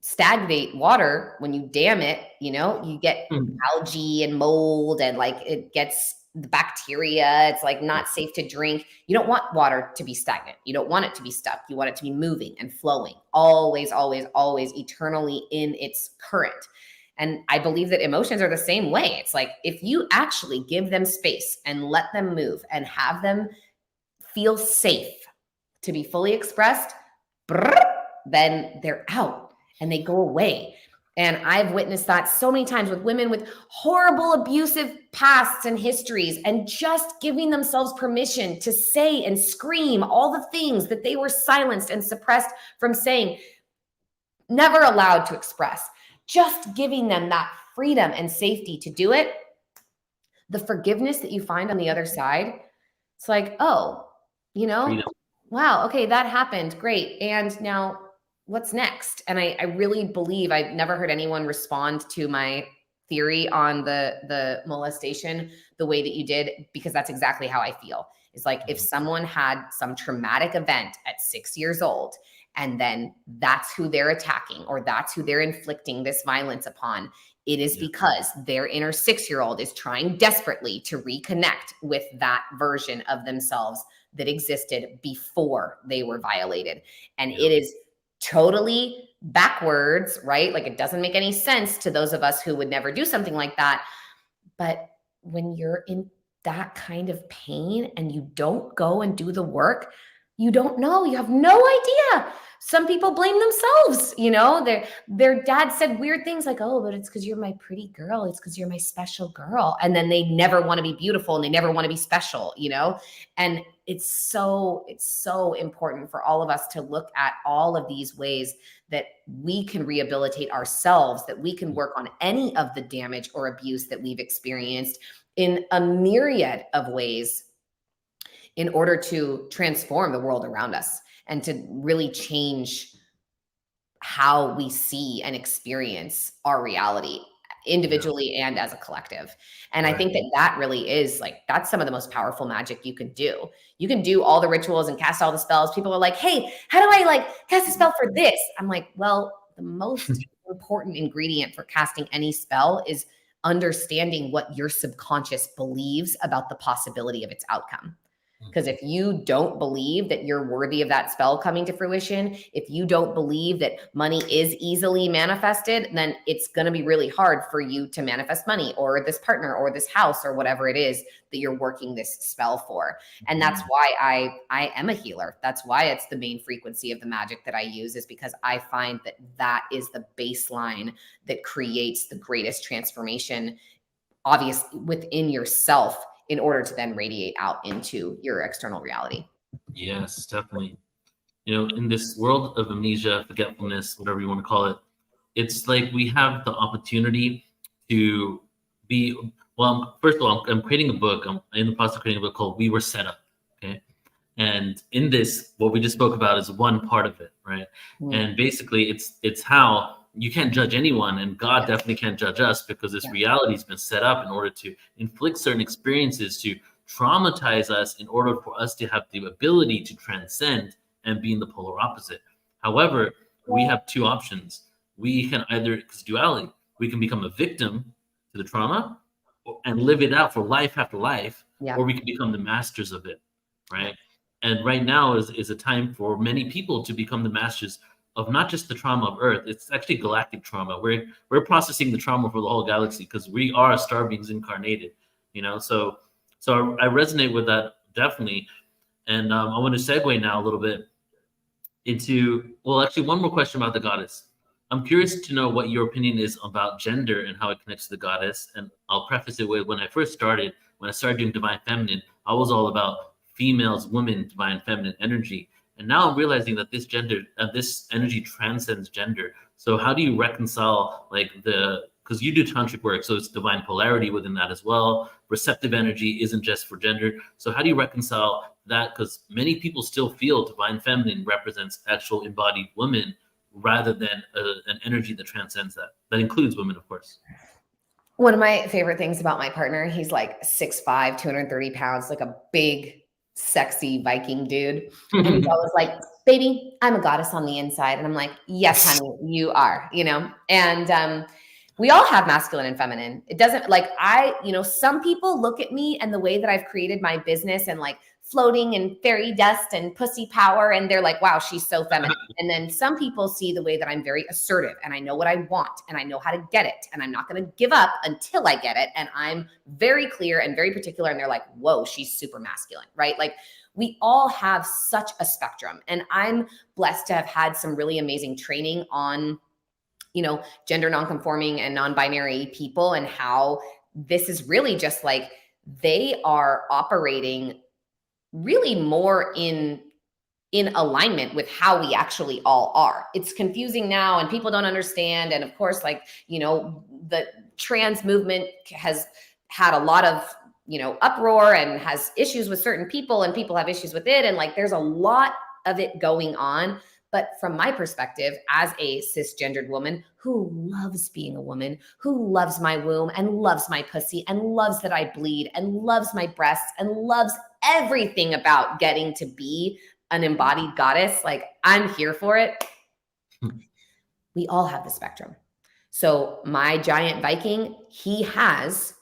stagnate water, when you dam it, you know, you get algae and mold and like it gets the bacteria. It's like not safe to drink. You don't want water to be stagnant. You don't want it to be stuck. You want it to be moving and flowing, always, always, always, eternally in its current. And I believe that emotions are the same way. It's like, if you actually give them space and let them move and have them feel safe, to be fully expressed, then they're out and they go away. And I've witnessed that so many times with women with horrible abusive pasts and histories, and just giving themselves permission to say and scream all the things that they were silenced and suppressed from saying, never allowed to express, just giving them that freedom and safety to do it. The forgiveness that you find on the other side, it's like, oh, Freedom. wow, okay, that happened. Great. And now what's next? And I really believe, I've never heard anyone respond to my theory on the molestation the way that you did, because that's exactly how I feel. It's like, if someone had some traumatic event at 6 years old, and then that's who they're attacking, or that's who they're inflicting this violence upon, it is because their inner 6-year-old is trying desperately to reconnect with that version of themselves that existed before they were violated. And it is totally backwards, right? Like, it doesn't make any sense to those of us who would never do something like that. But when you're in that kind of pain and you don't go and do the work, you don't know. You have no idea. Some people blame themselves. Their dad said weird things like, oh, but it's because you're my pretty girl. It's because you're my special girl. And then they never want to be beautiful and they never want to be special, and it's so important for all of us to look at all of these ways that we can rehabilitate ourselves, that we can work on any of the damage or abuse that we've experienced in a myriad of ways, in order to transform the world around us and to really change how we see and experience our reality individually and as a collective. And I think that really is like, that's some of the most powerful magic you can do. You can do all the rituals and cast all the spells. People are like, hey, how do I cast a spell for this? I'm like, well, the most important ingredient for casting any spell is understanding what your subconscious believes about the possibility of its outcome. Because if you don't believe that you're worthy of that spell coming to fruition, if you don't believe that money is easily manifested, then it's going to be really hard for you to manifest money or this partner or this house or whatever it is that you're working this spell for. And that's why I am a healer. That's why it's the main frequency of the magic that I use, is because I find that that is the baseline that creates the greatest transformation, obviously within yourself, in order to then radiate out into your external reality. Yes, definitely. In this world of amnesia, forgetfulness, whatever you want to call it, it's like we have the opportunity to be, well, first of all, I'm creating a book. I'm in the process of creating a book called We Were Set Up. Okay. And in this, what we just spoke about is one part of it, right? And basically it's how you can't judge anyone, and God definitely can't judge us, because this reality has been set up in order to inflict certain experiences, to traumatize us, in order for us to have the ability to transcend and be in the polar opposite. However, we have two options. We can either, because duality, we can become a victim to the trauma and live it out for life after life, or we can become the masters of it, right? And right now is a time for many people to become the masters of not just the trauma of Earth. It's actually galactic trauma. We're processing the trauma for the whole galaxy, because we are star beings incarnated, So I resonate with that, definitely. And I want to segue now a little bit into, well, actually one more question about the goddess. I'm curious to know what your opinion is about gender and how it connects to the goddess. And I'll preface it with, when I started doing Divine Feminine, I was all about females, women, divine feminine energy. And now I'm realizing that this energy transcends gender. So how do you reconcile because you do tantric work, so it's divine polarity within that as well. Receptive energy isn't just for gender. So how do you reconcile that? Because many people still feel divine feminine represents actual embodied women, rather than an energy that transcends that. That includes women, of course. One of my favorite things about my partner, he's like 6'5", 230 pounds, like a big, sexy Viking dude. And he's always like, baby, I'm a goddess on the inside. And I'm like, yes, honey, you are, and we all have masculine and feminine. It doesn't some people look at me and the way that I've created my business and floating in fairy dust and pussy power, and they're like, wow, she's so feminine. And then some people see the way that I'm very assertive and I know what I want and I know how to get it, and I'm not going to give up until I get it, and I'm very clear and very particular, and they're like, whoa, she's super masculine, right? we all have such a spectrum. And I'm blessed to have had some really amazing training on, gender nonconforming and non-binary people, and how this is really just like they are operating really more in alignment with how we actually all are. It's confusing now and people don't understand. And of course, like, the trans movement has had a lot of, uproar and has issues with certain people, and people have issues with it. And like, there's a lot of it going on. But from my perspective, as a cisgendered woman who loves being a woman, who loves my womb and loves my pussy and loves that I bleed and loves my breasts and loves everything about getting to be an embodied goddess, like, I'm here for it. We all have the spectrum. So my giant Viking, he has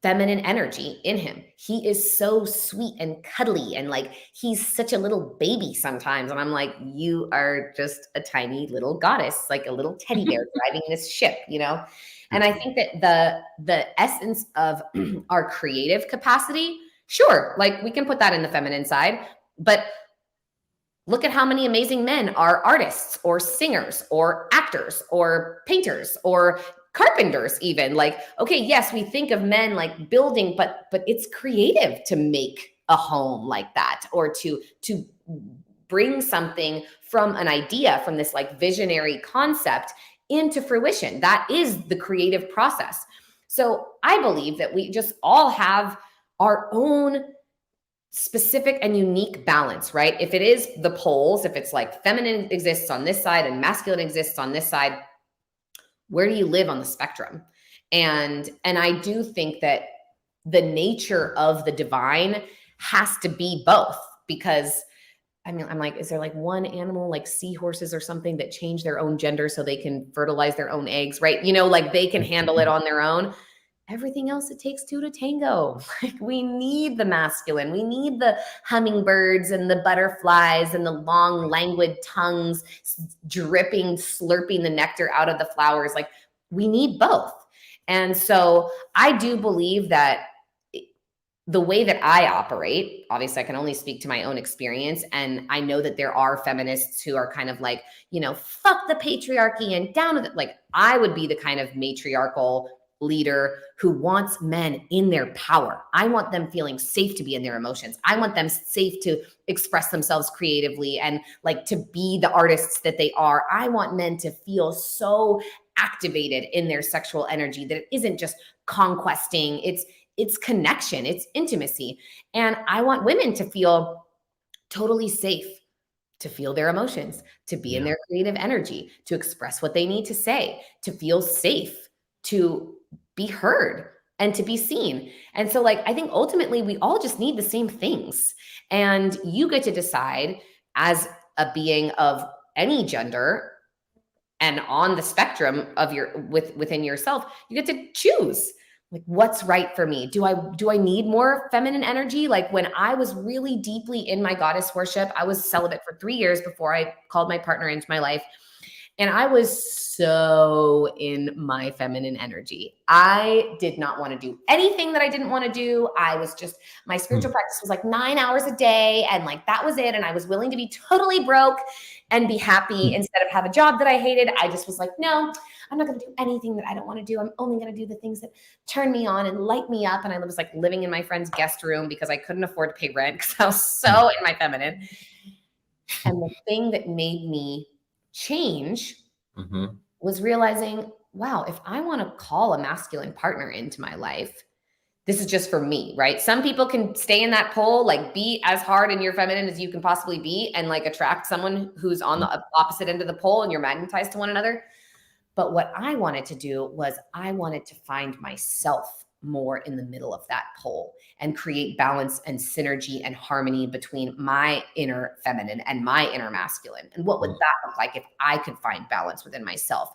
feminine energy in him. He is so sweet and cuddly, and like, he's such a little baby sometimes. And I'm like, you are just a tiny little goddess, like a little teddy bear driving this ship, And I think that the essence of our creative capacity, sure, like we can put that in the feminine side, but look at how many amazing men are artists or singers or actors or painters or carpenters even. Like, okay, yes, we think of men like building, but it's creative to make a home like that, or to bring something from an idea, from this like visionary concept into fruition. That is the creative process. So I believe that we just all have our own specific and unique balance, right? If it is the poles, if it's like feminine exists on this side and masculine exists on this side, where do you live on the spectrum? And I do think that the nature of the divine has to be both, because I mean, I'm like, is there like one animal like seahorses or something that change their own gender so they can fertilize their own eggs, right? Like they can handle it on their own. Everything else, it takes two to tango. Like, we need the masculine. We need the hummingbirds and the butterflies and the long, languid tongues dripping, slurping the nectar out of the flowers. Like, we need both. And so I do believe that the way that I operate, obviously I can only speak to my own experience. And I know that there are feminists who are kind of like, fuck the patriarchy and down with it. Like, I would be the kind of matriarchal leader who wants men in their power. I want them feeling safe to be in their emotions. I want them safe to express themselves creatively and like to be the artists that they are. I want men to feel so activated in their sexual energy that it isn't just conquesting. It's connection, it's intimacy. And I want women to feel totally safe, to feel their emotions, to be in their creative energy, to express what they need to say, to feel safe, to be heard and to be seen. And so like, I think ultimately we all just need the same things. And you get to decide, as a being of any gender and on the spectrum of within yourself, you get to choose like what's right for me. Do I need more feminine energy? Like, when I was really deeply in my goddess worship, I was celibate for 3 years before I called my partner into my life. And I was so in my feminine energy. I did not want to do anything that I didn't want to do. I was just, my spiritual practice was like 9 hours a day. And like, that was it. And I was willing to be totally broke and be happy instead of have a job that I hated. I just was like, no, I'm not going to do anything that I don't want to do. I'm only going to do the things that turn me on and light me up. And I was like living in my friend's guest room because I couldn't afford to pay rent because I was so in my feminine. And the thing that made me change was realizing, wow, if I want to call a masculine partner into my life, this is just for me, right? Some people can stay in that pole, like be as hard in your feminine as you can possibly be and like attract someone who's on the opposite end of the pole and you're magnetized to one another. But what I wanted to do was I wanted to find myself more in the middle of that pole and create balance and synergy and harmony between my inner feminine and my inner masculine. And what would that look like if I could find balance within myself?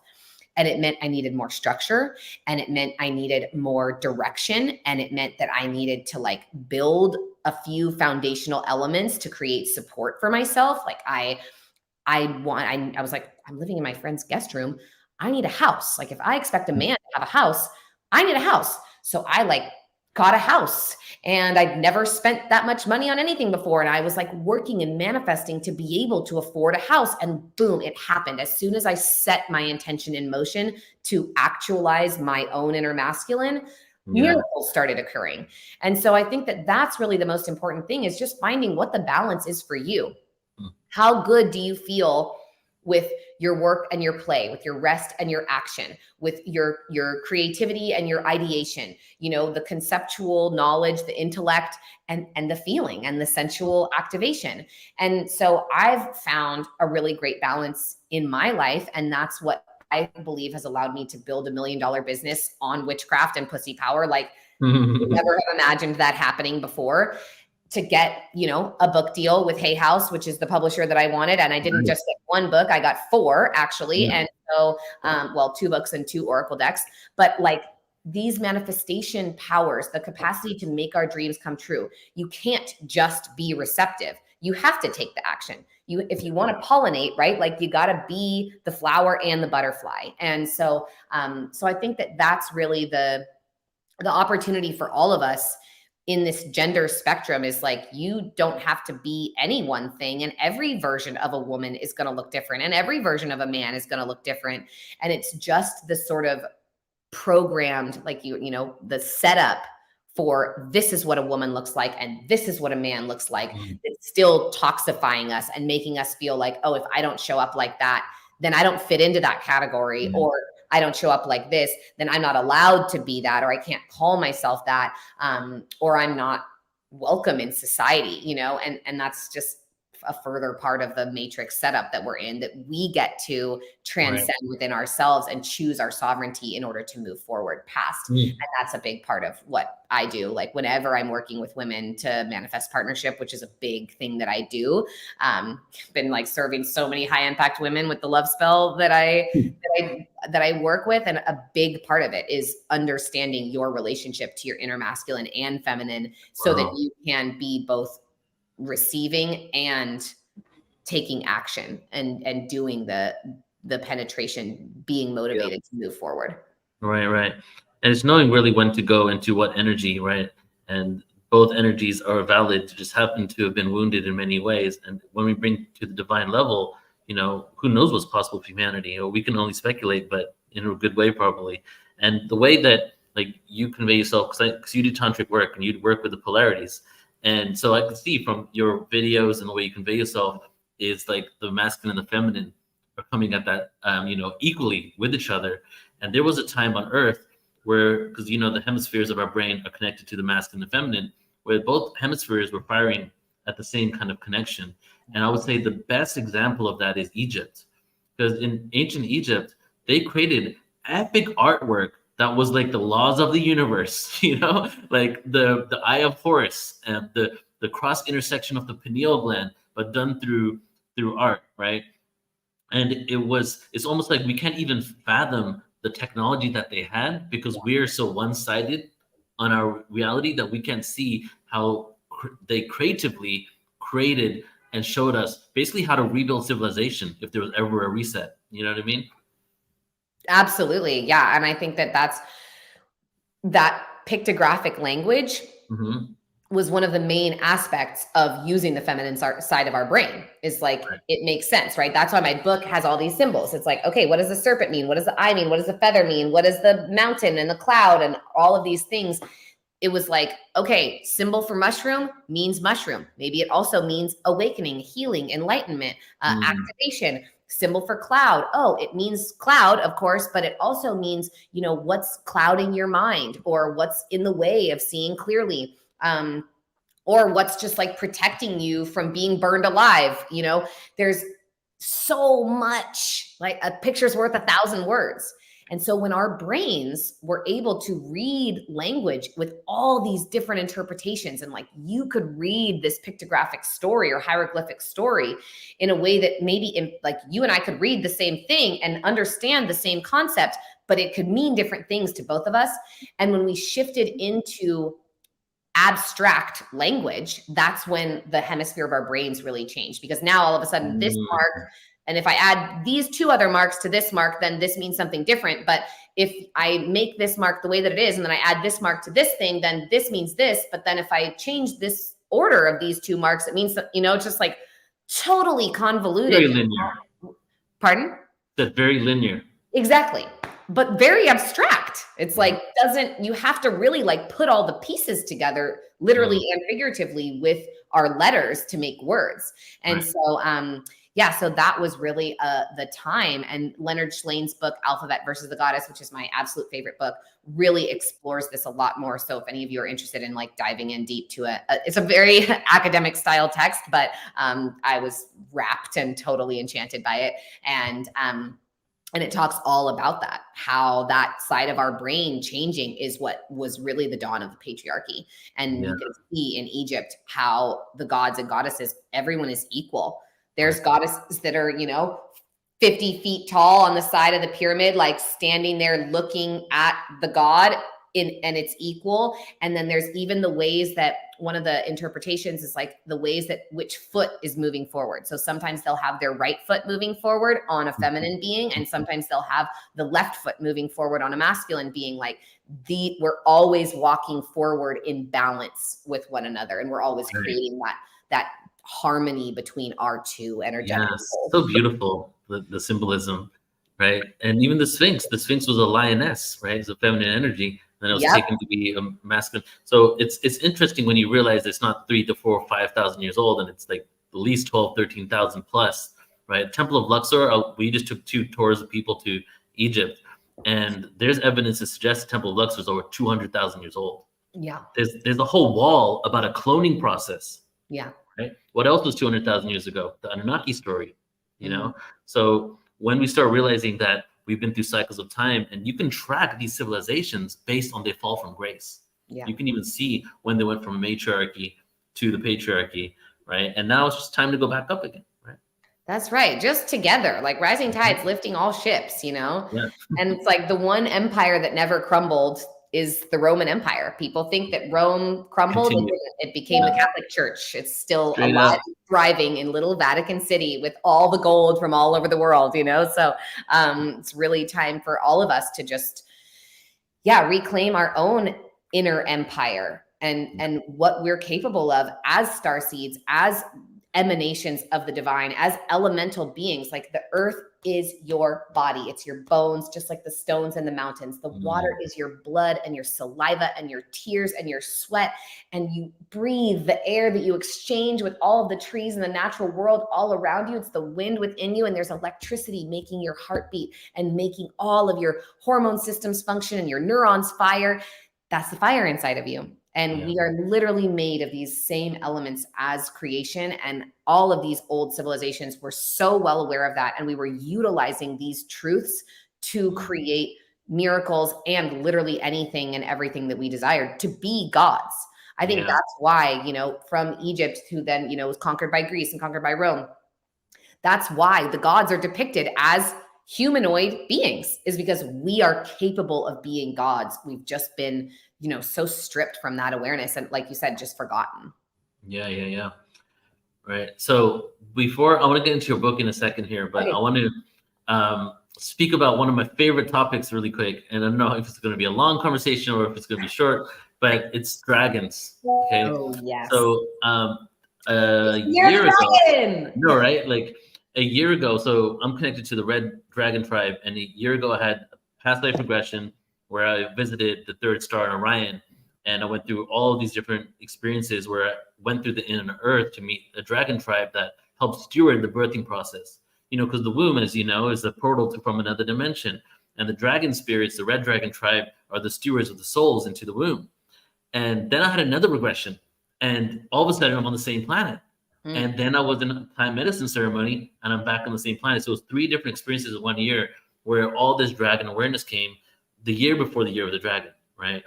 And it meant I needed more structure, and it meant I needed more direction, and it meant that I needed to like build a few foundational elements to create support for myself. Like I was like, I'm living in my friend's guest room. I need a house. Like, if I expect a man to have a house, I need a house. So I like got a house, and I'd never spent that much money on anything before. And I was like working and manifesting to be able to afford a house. And boom, it happened. As soon as I set my intention in motion to actualize my own inner masculine, miracles started occurring. And so I think that that's really the most important thing, is just finding what the balance is for you. How good do you feel with your work and your play, with your rest and your action, with your creativity and your ideation, you know, the conceptual knowledge, the intellect, and the feeling and the sensual activation. And so I've found a really great balance in my life. And that's what I believe has allowed me to build $1 million business on witchcraft and pussy power. Like, never have imagined that happening before. To get, you know, a book deal with Hay House, which is the publisher that I wanted. And I didn't just get one book, I got 4 actually. And so, 2 books and 2 Oracle decks, but like these manifestation powers, the capacity to make our dreams come true. You can't just be receptive. You have to take the action. If you want to pollinate, right? Like you got to be the flower and the butterfly. And so, so I think that that's really the opportunity for all of us in this gender spectrum, is like, you don't have to be any one thing, and every version of a woman is going to look different, and every version of a man is going to look different. And it's just the sort of programmed, like, you know, the setup for this is what a woman looks like and this is what a man looks like. It's still toxifying us and making us feel like, oh, if I don't show up like that, then I don't fit into that category, or I don't show up like this, then I'm not allowed to be that, or I can't call myself that, or I'm not welcome in society, you know, and that's just a further part of the matrix setup that we're in, that we get to transcend within ourselves and choose our sovereignty in order to move forward past. And that's a big part of what I do. Like whenever I'm working with women to manifest partnership, which is a big thing that I do, been like serving so many high impact women with the love spell that I work with. And a big part of it is understanding your relationship to your inner masculine and feminine, so that you can be both receiving and taking action and doing the penetration, being motivated to move forward. Right. And it's knowing really when to go into what energy, right? And both energies are valid, to just happen to have been wounded in many ways. And when we bring to the divine level, you know, who knows what's possible for humanity? Or we can only speculate, but in a good way, probably. And the way that like you convey yourself, because you do tantric work and you work with the polarities. And so I can see from your videos and the way you convey yourself is like the masculine and the feminine are coming at that, you know, equally with each other. And there was a time on Earth where, because, you know, the hemispheres of our brain are connected to the masculine and feminine, where both hemispheres were firing at the same kind of connection. And I would say the best example of that is Egypt, because in ancient Egypt, they created epic artwork that was like the laws of the universe, you know, like the eye of Horus and the cross intersection of the pineal gland, but done through art, right? And it's almost like we can't even fathom the technology that they had, because we're so one-sided on our reality that we can't see how they creatively created and showed us basically how to rebuild civilization if there was ever a reset. You know what I mean? Absolutely. Yeah. And I think that that pictographic language was one of the main aspects of using the feminine side of our brain. Is like, it makes sense, right? That's why my book has all these symbols. It's like, okay, what does the serpent mean? What does the eye mean? What does the feather mean? What does the mountain and the cloud and all of these things? It was like, okay, symbol for mushroom means mushroom. Maybe it also means awakening, healing, enlightenment, activation. Symbol for cloud. Oh, it means cloud, of course, but it also means, you know, what's clouding your mind, or what's in the way of seeing clearly, or what's just like protecting you from being burned alive. You know, there's so much, like a picture's worth 1,000 words. And so when our brains were able to read language with all these different interpretations, and like you could read this pictographic story or hieroglyphic story in a way that maybe like you and I could read the same thing and understand the same concept, but it could mean different things to both of us. And when we shifted into abstract language, that's when the hemisphere of our brains really changed, because now all of a sudden this mark And if I add these 2 other marks to this mark, then this means something different. But if I make this mark the way that it is, and then I add this mark to this thing, then this means this. But then if I change this order of these 2 marks, it means that, just like totally convoluted. Very linear. Pardon? That's very linear. Exactly. But very abstract. It's like, you have to really like put all the pieces together, literally and figuratively, with our letters to make words. And so, so that was really the time. And Leonard Schleyn's book, Alphabet versus the Goddess, which is my absolute favorite book, really explores this a lot more. So if any of you are interested in like diving in deep to it, it's a very academic style text, but I was rapt and totally enchanted by it. And it talks all about that, how that side of our brain changing is what was really the dawn of the patriarchy. And you can see in Egypt how the gods and goddesses, everyone is equal. There's goddesses that are, 50 feet tall on the side of the pyramid, like standing there looking at the god, and it's equal. And then there's even the ways that one of the interpretations is like the ways that which foot is moving forward. So sometimes they'll have their right foot moving forward on a feminine being, and sometimes they'll have the left foot moving forward on a masculine being. Like we're always walking forward in balance with one another, and we're always creating that harmony between our 2 energetic poles. So beautiful, the symbolism, right? And even the Sphinx was a lioness, right? It's a feminine energy. And it was taken to be a masculine. So it's interesting when you realize it's not 3,000 to 4,000 or 5,000 years old, and it's like at least 12,000, 13,000 plus, right? Temple of Luxor, we just took 2 tours of people to Egypt, and there's evidence to suggest the Temple of Luxor is over 200,000 years old. Yeah. There's a whole wall about a cloning process. Yeah. Right? What else was 200,000 years ago? The Anunnaki story, So when we start realizing that we've been through cycles of time, and you can track these civilizations based on their fall from grace. Yeah. You can even see when they went from matriarchy to the patriarchy, right? And now it's just time to go back up again, right? That's right. Just together, like rising tides lifting all ships, Yeah. And it's like the one empire that never crumbled is the Roman Empire. People think that Rome crumbled. It became the Catholic Church. It's still alive, thriving in little Vatican City with all the gold from all over the world, So it's really time for all of us to just, reclaim our own inner empire and what we're capable of as starseeds, as emanations of the divine, as elemental beings. Like the earth is your body. It's your bones, just like the stones in the mountains. The water is your blood and your saliva and your tears and your sweat. And you breathe the air that you exchange with all of the trees in the natural world all around you. It's the wind within you. And there's electricity making your heart beat and making all of your hormone systems function and your neurons fire. That's the fire inside of you. And we are literally made of these same elements as creation. And all of these old civilizations were so well aware of that. And we were utilizing these truths to create miracles and literally anything and everything that we desired to be gods. I think that's why, from Egypt, who then, was conquered by Greece and conquered by Rome. That's why the gods are depicted as humanoid beings, is because we are capable of being gods. We've just been so stripped from that awareness. And like you said, just forgotten. Yeah. Right. So before, I want to get into your book in a second here, but I want to speak about one of my favorite topics really quick. And I don't know if it's going to be a long conversation or if it's going to be short, but it's dragons. Okay. Oh, yes. So a year ago, no, right? Like a year ago. So I'm connected to the Red Dragon tribe. And a year ago, I had past life regression, where I visited the 3rd star in Orion, and I went through all of these different experiences where I went through the inner earth to meet a dragon tribe that helped steward the birthing process. Because the womb, as you know, is the portal from another dimension. And the dragon spirits, the Red Dragon tribe, are the stewards of the souls into the womb. And then I had another regression, and all of a sudden I'm on the same planet. And then I was in a plant medicine ceremony, and I'm back on the same planet. So it was 3 different experiences in 1 year where all this dragon awareness came. The year before the year of the dragon, right?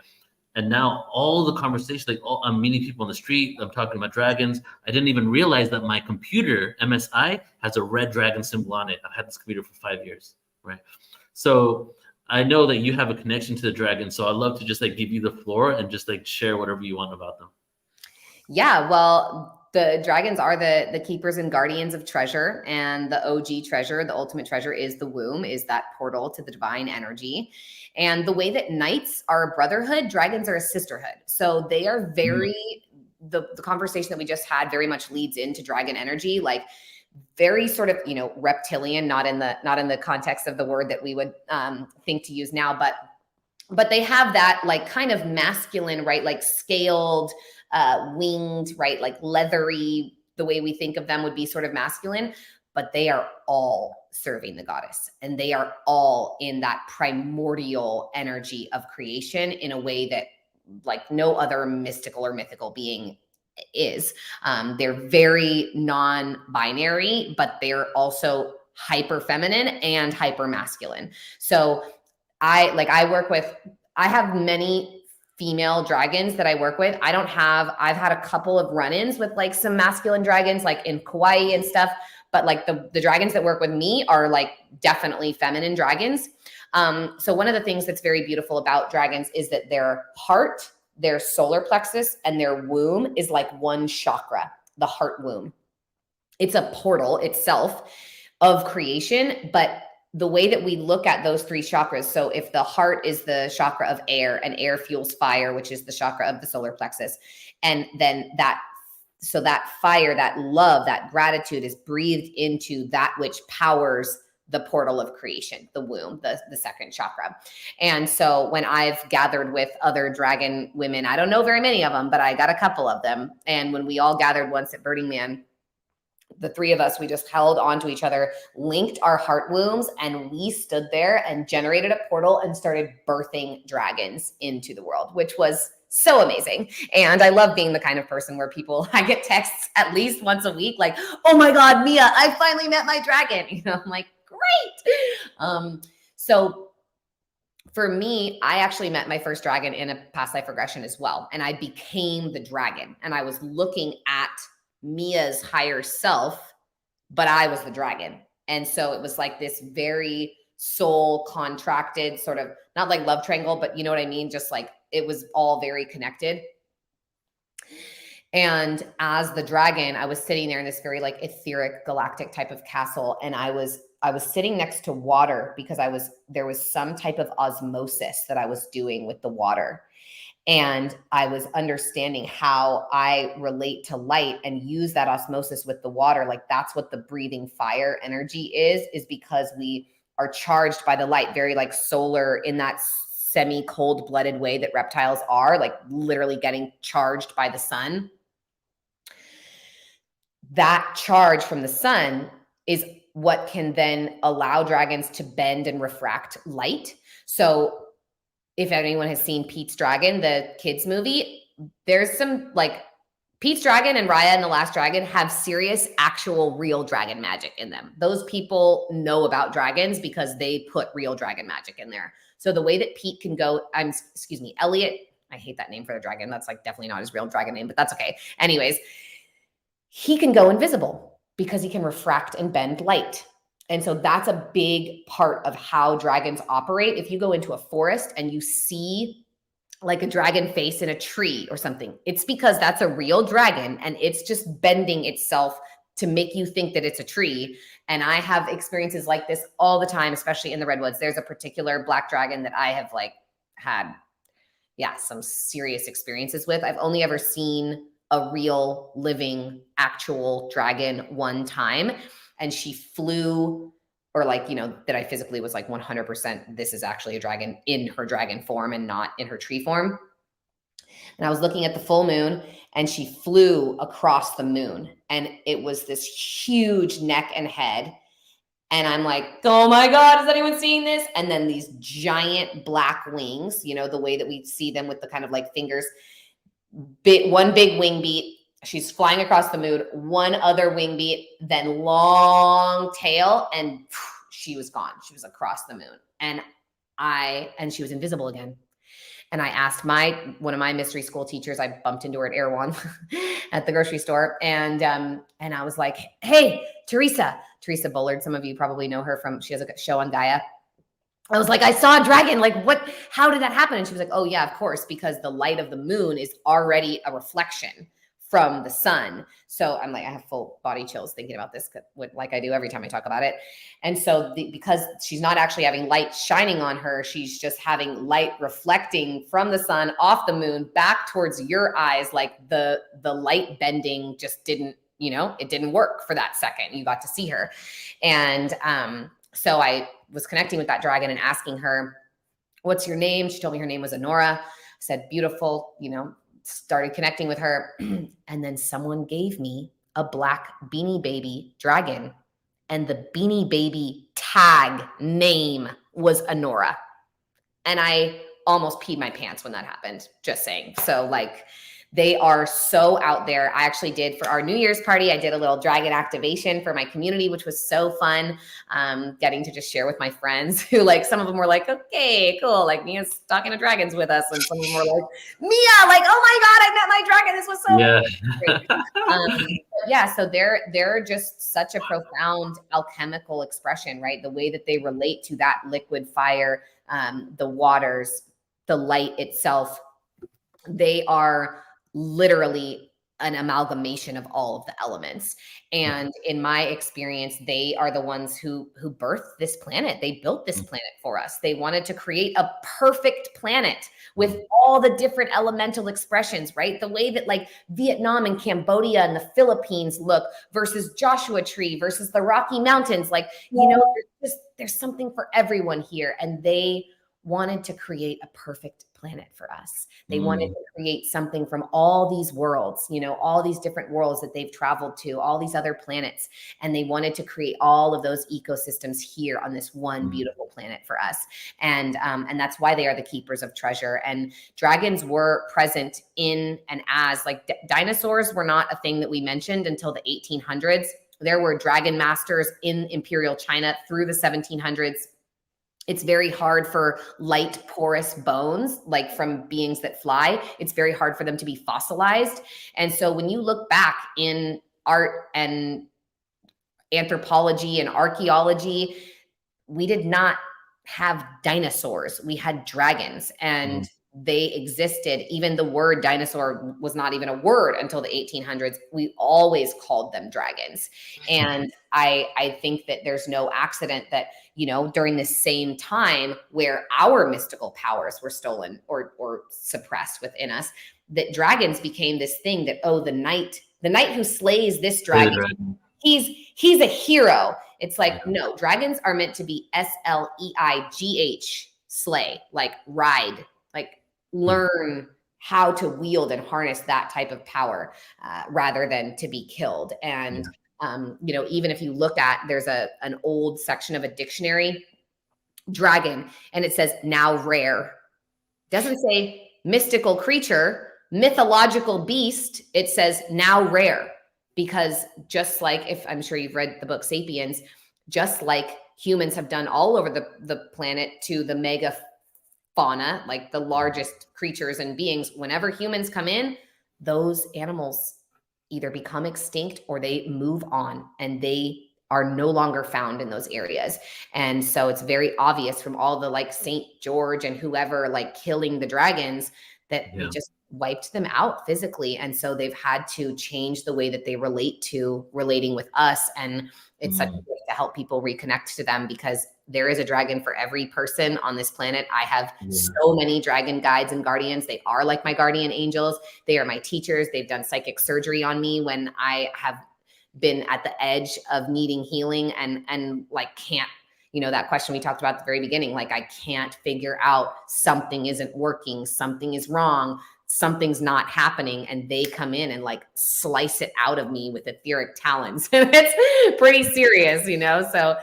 And now all the conversations, I'm meeting people on the street, I'm talking about dragons. I didn't even realize that my computer, MSI, has a red dragon symbol on it. I've had this computer for 5 years, right? So I know that you have a connection to the dragon. So I'd love to just give you the floor and just share whatever you want about them. Yeah, well, the dragons are the keepers and guardians of treasure, and the OG treasure, the ultimate treasure, is the womb, is that portal to the divine energy. And the way that knights are a brotherhood, dragons are a sisterhood. So they are very, the conversation that we just had very much leads into dragon energy, like very sort of, reptilian, not in the context of the word that we would think to use now, but they have that like kind of masculine, right? Like scaled, winged, right? Like leathery, the way we think of them would be sort of masculine, but they are all serving the goddess, and they are all in that primordial energy of creation in a way that like no other mystical or mythical being is. They're very non-binary, but they're also hyper feminine and hyper masculine. So I have many female dragons that I work with. I've had a couple of run-ins with like some masculine dragons, like in Kauai and stuff, but like the dragons that work with me are like definitely feminine dragons. So one of the things that's very beautiful about dragons is that their heart, their solar plexus, and their womb is like one chakra, the heart womb. It's a portal itself of creation, but the way that we look at those three chakras, so if the heart is the chakra of air, and air fuels fire, which is the chakra of the solar plexus, and then that fire, that love, that gratitude is breathed into that which powers the portal of creation, the womb, the second chakra. And so when I've gathered with other dragon women, I don't know very many of them, but I got a couple of them. And when we all gathered once at Burning Man, the three of us, we just held onto each other, linked our heart wombs, and we stood there and generated a portal and started birthing dragons into the world, which was so amazing. And I love being the kind of person where I get texts at least once a week, like, oh my God, Mia, I finally met my dragon. I'm like, great. So for me, I actually met my first dragon in a past life regression as well. And I became the dragon, and I was looking at Mia's higher self, but I was the dragon. And so it was like this very soul contracted sort of, not like love triangle, but you know what I mean? Just like it was all very connected. And as the dragon, I was sitting there in this very like etheric galactic type of castle. And I was sitting next to water because there was some type of osmosis that I was doing with the water. And I was understanding how I relate to light and use that osmosis with the water. Like that's what the breathing fire energy is because we are charged by the light, very like solar, in that semi-cold blooded way that reptiles are, like literally getting charged by the sun. That charge from the sun is what can then allow dragons to bend and refract light. So if anyone has seen Pete's Dragon, the kids movie, there's some like Pete's Dragon and Raya and the Last Dragon have serious, actual, real dragon magic in them. Those people know about dragons because they put real dragon magic in there. So the way that Pete can go, Elliot, I hate that name for the dragon. That's like definitely not his real dragon name, but that's okay. Anyways, he can go invisible because he can refract and bend light. And so that's a big part of how dragons operate. If you go into a forest and you see like a dragon face in a tree or something, it's because that's a real dragon and it's just bending itself to make you think that it's a tree. And I have experiences like this all the time, especially in the redwoods. There's a particular black dragon that I have like had, some serious experiences with. I've only ever seen a real living actual dragon one time. And she flew, or like, that I physically was like 100%, this is actually a dragon in her dragon form and not in her tree form. And I was looking at the full moon and she flew across the moon and it was this huge neck and head. And I'm like, oh my God, is anyone seeing this? And then these giant black wings, the way that we see them with the kind of like fingers, one big wing beat. She's flying across the moon, one other wing beat, then long tail, and she was gone. She was across the moon. And she was invisible again. And I asked one of my mystery school teachers, I bumped into her at Erewhon at the grocery store. And I was like, hey, Teresa Bullard. Some of you probably know her she has a show on Gaia. I was like, I saw a dragon. Like, how did that happen? And she was like, oh yeah, of course, because the light of the moon is already a reflection from the sun. So I'm like, I have full body chills thinking about this, like I do every time I talk about it. And so because she's not actually having light shining on her, she's just having light reflecting from the sun off the moon back towards your eyes. Like the light bending just didn't, it didn't work for that second. You got to see her. And so I was connecting with that dragon and asking her, what's your name? She told me her name was Honora. I said, beautiful, started connecting with her. And then someone gave me a black Beanie Baby dragon. And the Beanie Baby tag name was Honora. And I almost peed my pants when that happened, just saying. So like, they are so out there. I actually did for our New Year's party, I did a little dragon activation for my community, which was so fun. Getting to just share with my friends who some of them were like, okay, cool. Like Mia's talking to dragons with us. And some of them were like, Mia, like, oh my God, I met my dragon. This was so great. Yeah. So they're just such a profound alchemical expression, right? The way that they relate to that liquid fire, the waters, the light itself, they are literally an amalgamation of all of the elements. And in my experience, they are the ones who birthed this planet. They built this planet for us. They wanted to create a perfect planet with all the different elemental expressions, right? The way that Vietnam and Cambodia and the Philippines look versus Joshua Tree versus the Rocky Mountains. There's something for everyone here. And they wanted to create a perfect planet for us. They wanted to create something from all these worlds, all these different worlds that they've traveled to, all these other planets. And they wanted to create all of those ecosystems here on this one beautiful planet for us. And that's why they are the keepers of treasure. And dragons were present in and as dinosaurs were not a thing that we mentioned until the 1800s. There were dragon masters in Imperial China through the 1700s. It's very hard for light porous bones, from beings that fly. It's very hard for them to be fossilized. And so when you look back in art and anthropology and archaeology, we did not have dinosaurs. We had dragons, and they existed. Even the word dinosaur was not even a word until the 1800s. We always called them dragons. And I think that there's no accident that, during this same time where our mystical powers were stolen or suppressed within us, that dragons became this thing that, the knight who slays this dragon, he's a hero. It's no, dragons are meant to be SLEIGH, slay, ride, learn how to wield and harness that type of power rather than to be killed. And, even if you look at, there's an old section of a dictionary, dragon, and it says now rare. Doesn't say mystical creature, mythological beast. It says now rare, because just if I'm sure you've read the book Sapiens, just like humans have done all over the planet to the mega fauna, the largest creatures and beings, whenever humans come in, those animals either become extinct or they move on and they are no longer found in those areas. And so it's very obvious from all the St. George and whoever killing the dragons that they just wiped them out physically. And so they've had to change the way that they relating with us. And it's such a way to help people reconnect to them, because there is a dragon for every person on this planet. I have so many dragon guides and guardians. They are like my guardian angels. They are my teachers. They've done psychic surgery on me when I have been at the edge of needing healing and can't, that question we talked about at the very beginning, I can't figure out, something isn't working, something is wrong, something's not happening, and they come in and slice it out of me with etheric talons. And it's pretty serious, so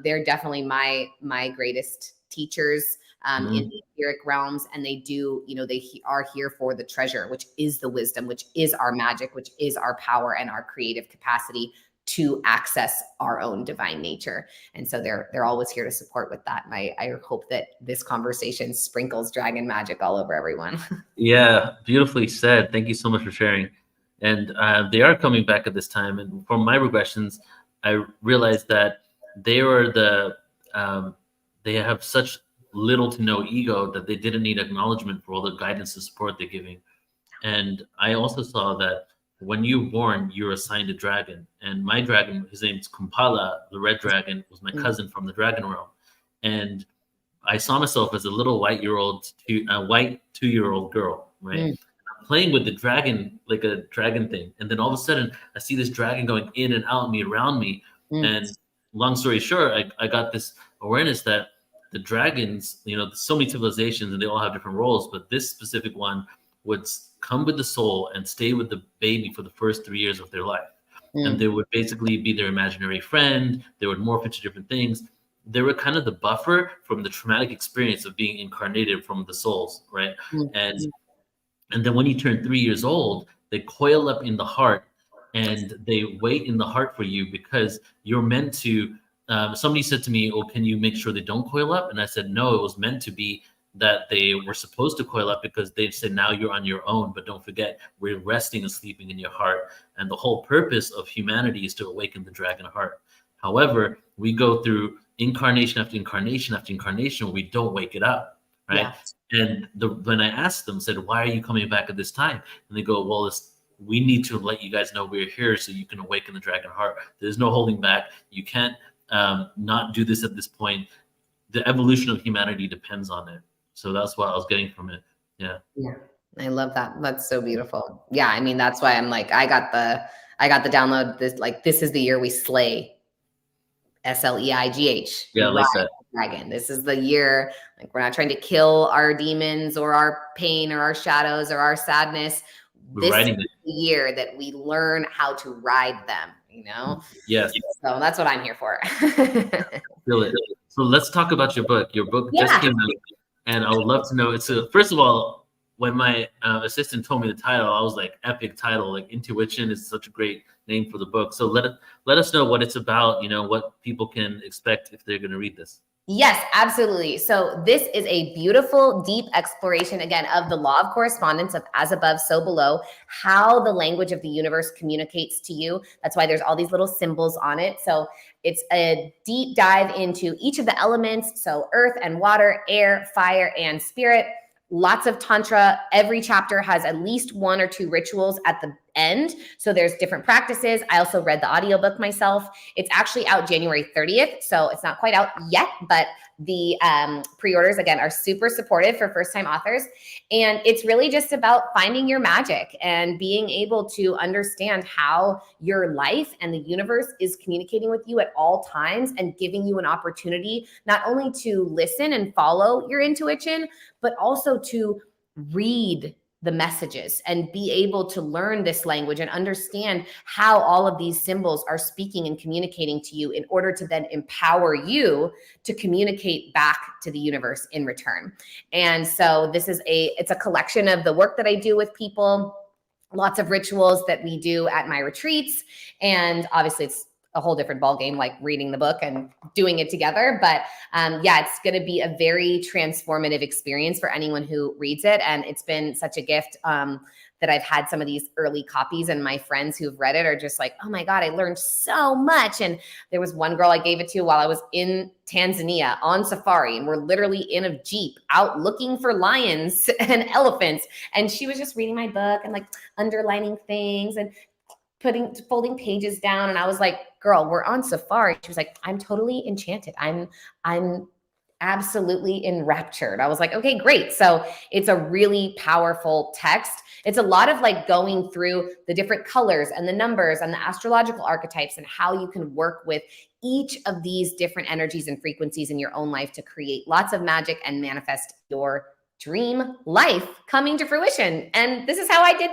they're definitely my greatest teachers in the etheric realms. And they do, they are here for the treasure, which is the wisdom, which is our magic, which is our power and our creative capacity to access our own divine nature. And so they're always here to support with that. And I hope that this conversation sprinkles dragon magic all over everyone. Yeah, beautifully said. Thank you so much for sharing. And they are coming back at this time. And from my regressions, I realized that they were they have such little to no ego that they didn't need acknowledgement for all the guidance and support they're giving. And I also saw that when you were born, you were assigned a dragon. And my dragon, his name's Kumpala, the red dragon, was my cousin from the dragon realm. And I saw myself as a little white 2-year-old girl, right? I'm playing with the dragon, like a dragon thing. And then all of a sudden, I see this dragon going in and out of me, around me. And long story short, I got this awareness that the dragons, there's so many civilizations and they all have different roles, but this specific one would come with the soul and stay with the baby for the first 3 years of their life. And they would basically be their imaginary friend. They would morph into different things. They were kind of the buffer from the traumatic experience of being incarnated from the souls, right? And then when you turn 3 years old, they coil up in the heart and they wait in the heart for you because you're meant to. Somebody said to me, "Oh, can you make sure they don't coil up?" And I said, "No, it was meant to be that they were supposed to coil up because they said now you're on your own. But don't forget, we're resting and sleeping in your heart. And the whole purpose of humanity is to awaken the dragon heart. However, we go through incarnation after incarnation after incarnation, we don't wake it up, right?" And when I asked them, said, "Why are you coming back at this time?" And they go, "Well, we need to let you guys know we're here so you can awaken the dragon heart. There's no holding back. You can't not do this at this point. The evolution of humanity depends on it." So that's what I was getting from it. Yeah. I love that. That's so beautiful. Yeah. I mean, that's why I'm like, I got the download this is the year we slay SLEIGH. Yeah, I like that. Dragon. This is the year, like, we're not trying to kill our demons or our pain or our shadows or our sadness. This is the year that we learn how to ride them, Yes. So that's what I'm here for. Feel it. So let's talk about your book. Your book just came out, and I would love to know. First of all, when my assistant told me the title, I was like, epic title. Like, IntuWitchin is such a great name for the book. So let us know what it's about. What people can expect if they're going to read this. Yes, absolutely. So this is a beautiful, deep exploration, again, of the law of correspondence, of as above, so below, how the language of the universe communicates to you. That's why there's all these little symbols on it. So it's a deep dive into each of the elements. So earth and water, air, fire, and spirit. Lots of tantra. Every chapter has at least 1 or 2 rituals at the end. So there's different practices. I also read the audiobook myself. It's actually out January 30th. So it's not quite out yet, but the pre-orders, again, are super supportive for first-time authors. And it's really just about finding your magic and being able to understand how your life and the universe is communicating with you at all times and giving you an opportunity not only to listen and follow your intuition, but also to read the messages and be able to learn this language and understand how all of these symbols are speaking and communicating to you in order to then empower you to communicate back to the universe in return. And so this is it's a collection of the work that I do with people, lots of rituals that we do at my retreats. And obviously it's a whole different ballgame, like reading the book and doing it together. But it's going to be a very transformative experience for anyone who reads it. And it's been such a gift that I've had some of these early copies, and my friends who've read it are just like, "Oh my God, I learned so much." And there was one girl I gave it to while I was in Tanzania on safari, and we're literally in a Jeep out looking for lions and elephants. And she was just reading my book and like underlining things and folding pages down. And I was like, "Girl, we're on safari." She was like, "I'm totally enchanted. I'm absolutely enraptured." I was like, "Okay, great." So it's a really powerful text. It's a lot of like going through the different colors and the numbers and the astrological archetypes and how you can work with each of these different energies and frequencies in your own life to create lots of magic and manifest your dream life coming to fruition. And this is how I did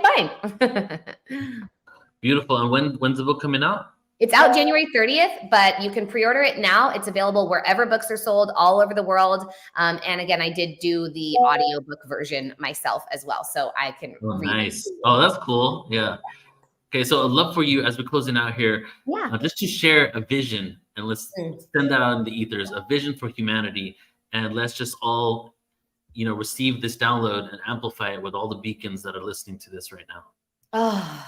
mine. Beautiful. And when's the book coming out? It's out January 30th, but you can pre-order it now. It's available wherever books are sold all over the world. And again, I did do the audiobook version myself as well. So I can read nice. Oh, that's cool. Yeah. Okay. So I'd love for you, as we're closing out here, just to share a vision, and let's send that out in the ethers, a vision for humanity. And let's just all, receive this download and amplify it with all the beacons that are listening to this right now. Oh,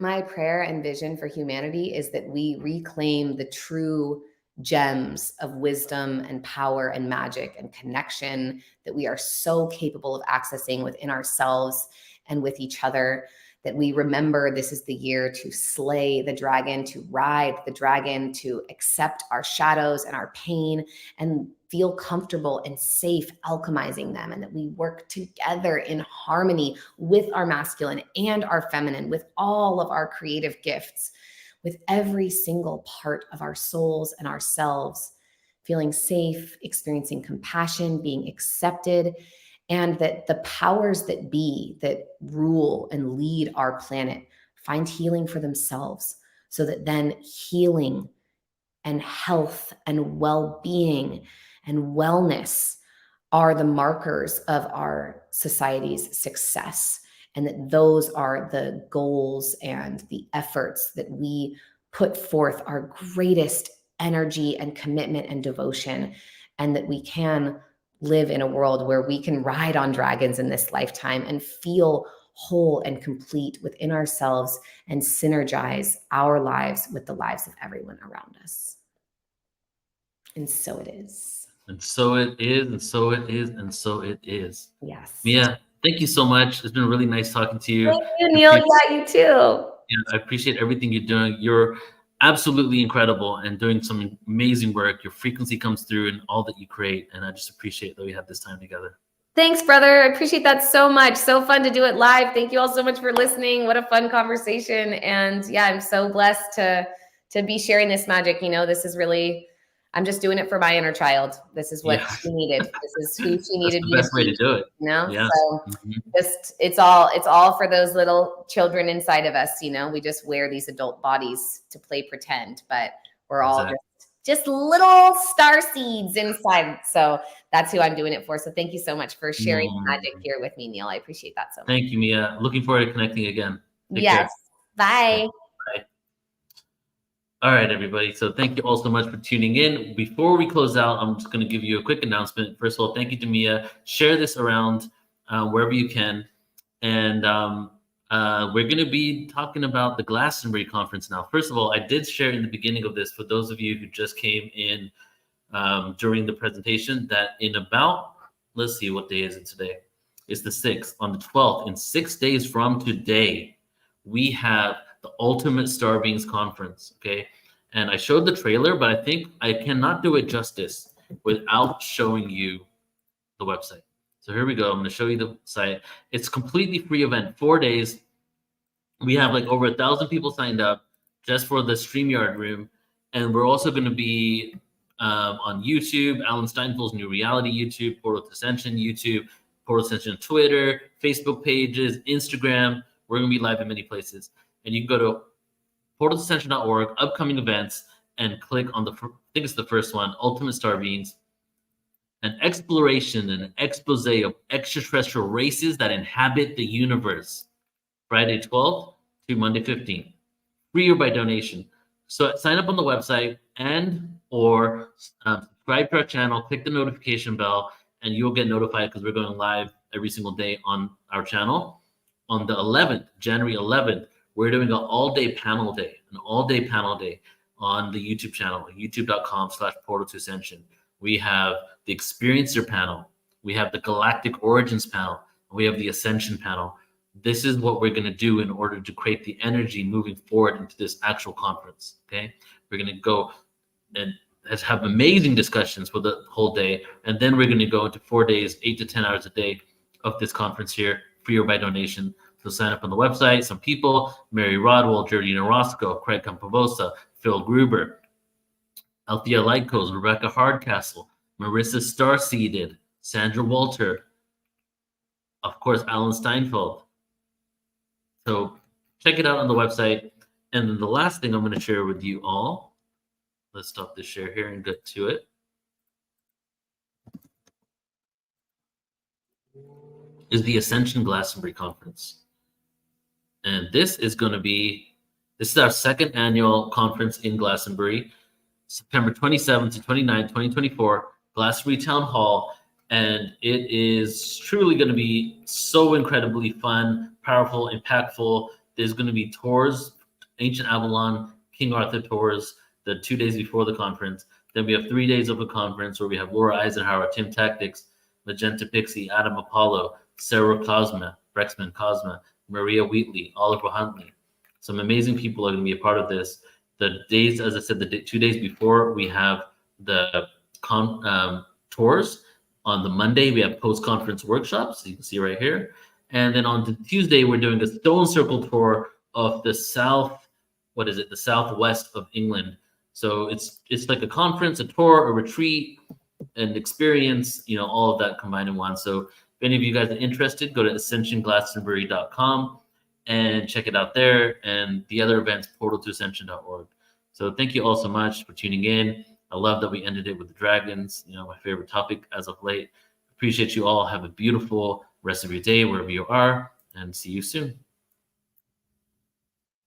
my prayer and vision for humanity is that we reclaim the true gems of wisdom and power and magic and connection that we are so capable of accessing within ourselves and with each other, that we remember this is the year to slay the dragon, to ride the dragon, to accept our shadows and our pain and feel comfortable and safe alchemizing them, and that we work together in harmony with our masculine and our feminine, with all of our creative gifts, with every single part of our souls and ourselves, feeling safe, experiencing compassion, being accepted, and that the powers that be that rule and lead our planet find healing for themselves, so that then healing and health and well-being and wellness are the markers of our society's success, and that those are the goals and the efforts that we put forth our greatest energy and commitment and devotion, and that we can live in a world where we can ride on dragons in this lifetime and feel whole and complete within ourselves and synergize our lives with the lives of everyone around us. And so it is. And so it is, and so it is, and so it is. Yes. Mia, thank you so much. It's been really nice talking to you. Thank you, Neil. Yeah, you too. Yeah, I appreciate everything you're doing. You're absolutely incredible and doing some amazing work. Your frequency comes through in all that you create, and I just appreciate that we have this time together. Thanks, brother. I appreciate that so much. So fun to do it live. Thank you all so much for listening. What a fun conversation. And yeah, I'm so blessed to be sharing this magic. You know, this is really, I'm just doing it for my inner child. This is what she needed. This is who she needed. That's the best way to do it. You know, yes. So just, it's all for those little children inside of us. You know, we just wear these adult bodies to play pretend, but we're all just little star seeds inside. So that's who I'm doing it for. So thank you so much for sharing the magic here with me, Neil. I appreciate that so much. Thank you, Mia. Looking forward to connecting again. Take care. Bye. Bye. All right, everybody. So thank you all so much for tuning in. Before we close out, I'm just going to give you a quick announcement. First of all, thank you to Mia. Share this around wherever you can. And we're going to be talking about the Glastonbury conference now. First of all, I did share in the beginning of this, for those of you who just came in during the presentation, that in about, let's see, what day is it today? It's the 6th. On the 12th, in 6 days from today, we have the Ultimate Star Beings Conference, okay? And I showed the trailer, but I think I cannot do it justice without showing you the website. So here we go. I'm going to show you the site. It's a completely free event, 4 days. We have like over 1,000 people signed up just for the StreamYard room. And we're also going to be on YouTube, Alan Steinfeld's New Reality YouTube, Portal to Ascension YouTube, Portal to Ascension Twitter, Facebook pages, Instagram. We're going to be live in many places. And you can go to portaltoascension.org, upcoming events, and click on I think it's the first one, Ultimate Star Beings. An exploration and an expose of extraterrestrial races that inhabit the universe. Friday 12th to Monday 15th. Free or by donation. So sign up on the website or subscribe to our channel, click the notification bell, and you'll get notified because we're going live every single day on our channel. On the 11th, January 11th, we're doing an all-day panel day on the YouTube channel, youtube.com/portal2ascension. We have the Experiencer panel. We have the Galactic Origins panel. And we have the Ascension panel. This is what we're going to do in order to create the energy moving forward into this actual conference, okay? We're going to go and have amazing discussions for the whole day. And then we're going to go into 4 days, 8 to 10 hours a day of this conference here, free or by donation. So sign up on the website. Some people: Mary Rodwell, Jordina Roscoe, Craig Campavosa, Phil Gruber, Althea Lightcoast, Rebecca Hardcastle, Marissa Starseeded, Sandra Walter, of course, Alan Steinfeld. So check it out on the website. And then the last thing I'm going to share with you all, let's stop this share here and get to it, is the Ascension Glastonbury Conference. And this is our second annual conference in Glastonbury, September 27th to 29th, 2024, Glastonbury Town Hall. And it is truly going to be so incredibly fun, powerful, impactful. There's going to be tours, Ancient Avalon, King Arthur tours, the 2 days before the conference. Then we have 3 days of a conference where we have Laura Eisenhower, Tim Tactics, Magenta Pixie, Adam Apollo, Sarah Cosma, Brexman Cosma, Maria Wheatley, Oliver Huntley. Some amazing people are going to be a part of this. The days, as I said, 2 days before, we have the tours. On the Monday, we have post-conference workshops. You can see right here. And then on the Tuesday, we're doing a stone circle tour of the the southwest of England. So it's like a conference, a tour, a retreat, an experience, all of that combined in one. So if any of you guys are interested, go to ascensionglastonbury.com and check it out there. And the other events, portal2ascension.org. So thank you all so much for tuning in. I love that we ended it with the dragons, my favorite topic as of late. Appreciate you all. Have a beautiful rest of your day wherever you are, and see you soon.